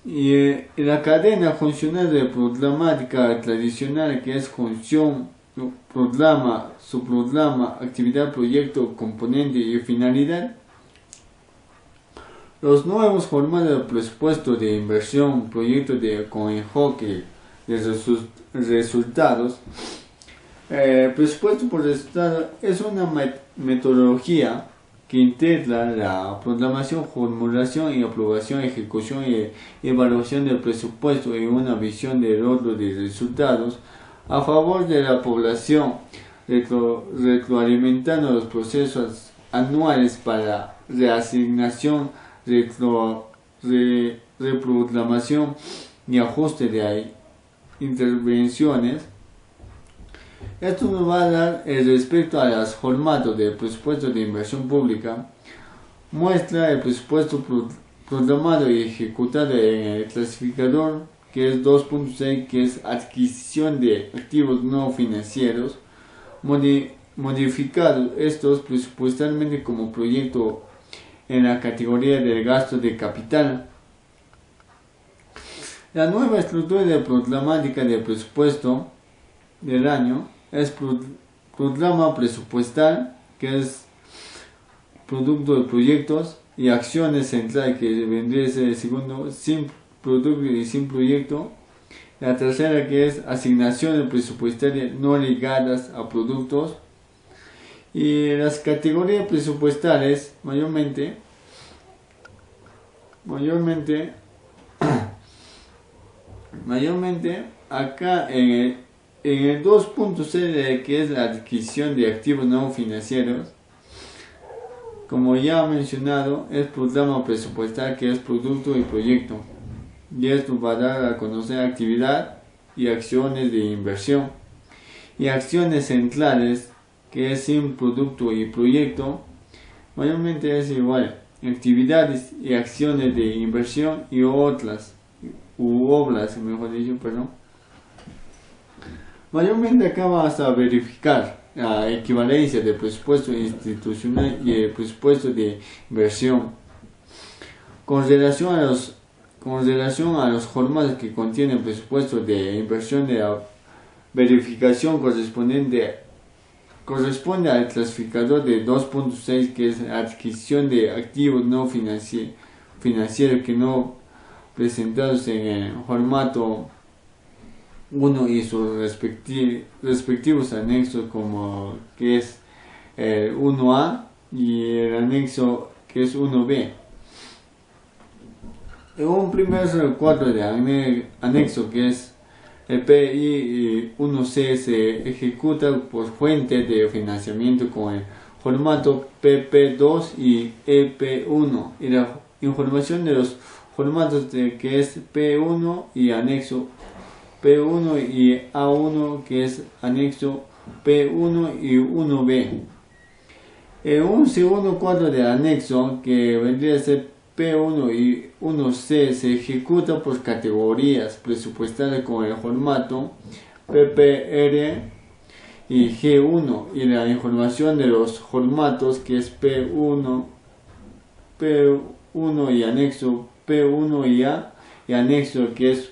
Y la cadena funcional de programática tradicional, que es función, programa, subprograma, actividad, proyecto, componente y finalidad. Los nuevos formatos de presupuesto de inversión, proyectos con enfoque de resultados. Presupuesto por resultado es una metodología que integra la programación, formulación y aprobación, ejecución y evaluación del presupuesto en una visión de logro de resultados a favor de la población, retroalimentando los procesos anuales para reasignación, reprogramación y ajuste de intervenciones. Esto nos va a dar respecto a los formatos de presupuesto de inversión pública. Muestra el presupuesto programado y ejecutado en el clasificador, que es 2.6, que es adquisición de activos no financieros, modificados estos presupuestalmente como proyecto en la categoría del gasto de capital. La nueva estructura de programática de presupuesto del año es programa presupuestal, que es producto de proyectos, y acciones central, que vendría a ser el segundo, sin producto y sin proyecto. La tercera, que es asignaciones presupuestarias no ligadas a productos. Y las categorías presupuestales mayormente acá en el 2.6, que es la adquisición de activos no financieros, como ya mencionado, es programa presupuestal, que es producto y proyecto, y esto va a dar a conocer actividad y acciones de inversión. Y acciones centrales, que es sin producto y proyecto, mayormente es igual, actividades y acciones de inversión y obras, mejor dicho, perdón. Mayormente acá vamos a verificar la equivalencia del presupuesto institucional y el presupuesto de inversión con relación a los formatos que contienen presupuesto de inversión. De la verificación corresponde al clasificador de 2.6, que es la adquisición de activos no financieros que no presentados en el formato 1 y sus respectivos anexos, como que es el 1A y el anexo, que es 1B. En un primer cuadro de anexo, que es el PI 1C, se ejecuta por fuente de financiamiento con el formato PP2 y EP1, y la información de los formatos que es P1 y anexo P1 y A1, que es anexo P1 y 1B. En un segundo cuadro de anexo, que vendría a ser P1 y 1C, se ejecuta por categorías presupuestales con el formato PPR y G1, y la información de los formatos, que es P1 y anexo P1 y A, y anexo, que es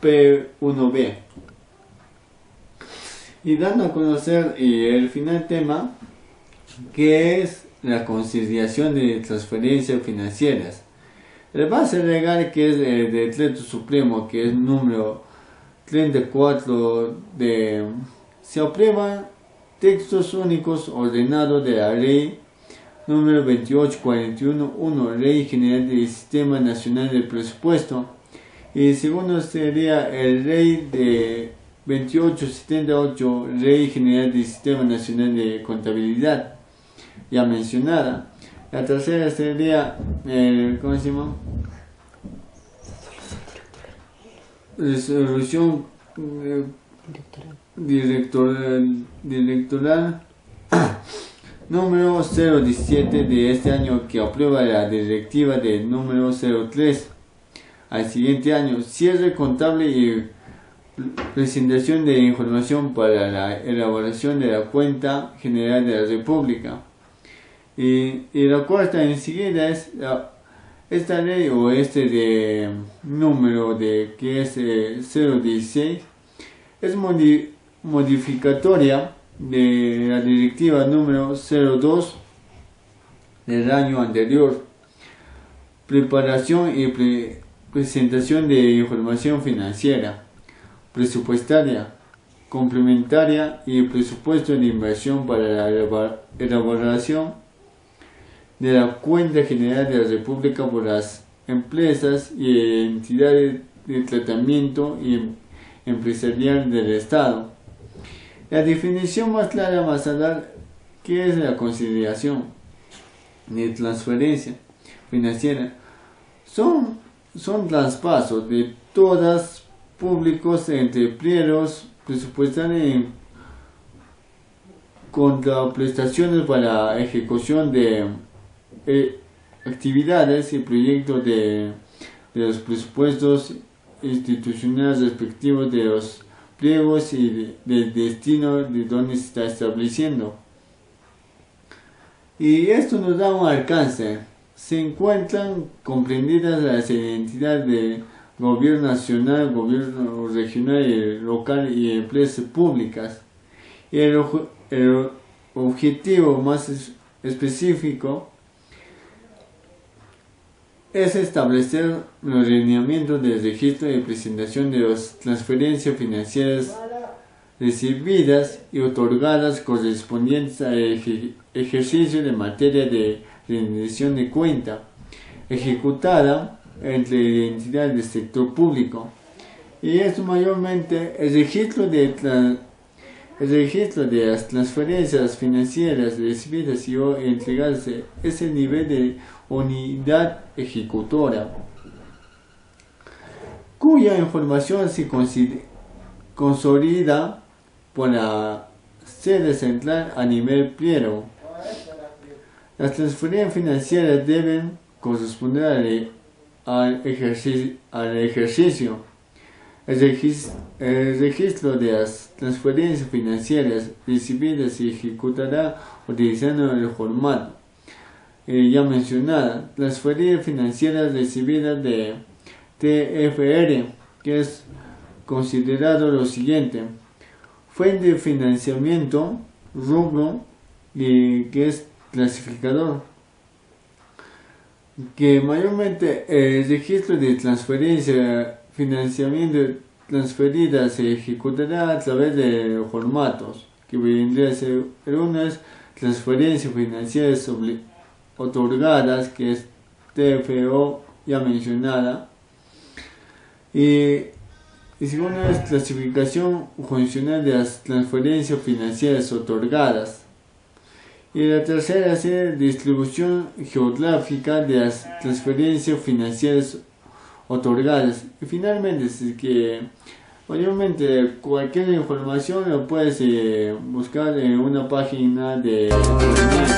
P1B. Y dando a conocer el final tema, que es la conciliación de transferencias financieras. El base legal, que es el Decreto Supremo, que es número 34 se aprueban textos únicos ordenados de la ley número 2841, Ley General del Sistema Nacional del Presupuesto, y segundo sería el Ley de 2878, Ley General del Sistema Nacional de Contabilidad, ya mencionada. La tercera sería ¿cómo se llama? Resolución directoral número 017 de este año, que aprueba la directiva del número 03 al siguiente año, cierre contable y presentación de información para la elaboración de la cuenta general de la República. Y la cuarta enseguida es esta ley o de número de que es 016, es modificatoria de la directiva número 02 del año anterior, preparación y presentación de información financiera, presupuestaria, complementaria y presupuesto de inversión para la elaboración de la cuenta general de la República por las empresas y entidades de tratamiento y empresarial del Estado. La definición más clara más a dar que es la conciliación de transferencia financiera son traspasos de todas públicos entre pliegos presupuestarios y contraprestaciones para la ejecución de actividades y proyectos de los presupuestos institucionales respectivos de los pliegos y del destino de donde se está estableciendo. Y esto nos da un alcance. Se encuentran comprendidas las identidades de gobierno nacional, gobierno regional y local y empresas públicas. Y el objetivo más específico es establecer los lineamientos del registro y presentación de las transferencias financieras recibidas y otorgadas correspondientes al ejercicio de materia de rendición de cuenta ejecutada entre entidades del sector público. Y es mayormente el registro de las transferencias financieras recibidas y entregadas es el nivel de unidad ejecutora, cuya información se consolida por la sede central a nivel pliego. Las transferencias financieras deben corresponder al ejercicio. El registro de las transferencias financieras recibidas se ejecutará utilizando el formato ya mencionada, transferencias financieras recibidas de TFR, que es considerado lo siguiente: fuente de financiamiento, rubro, y que es clasificador, que mayormente el registro de transferencia financiamiento transferida se ejecutará a través de formatos, que vendría a ser: el uno es transferencias financieras otorgadas, que es TFO ya mencionada, y segundo es clasificación funcional de las transferencias financieras otorgadas, y la tercera es distribución geográfica de las transferencias financieras otorgadas. Y finalmente es que mayormente cualquier información lo puedes buscar en una página de internet.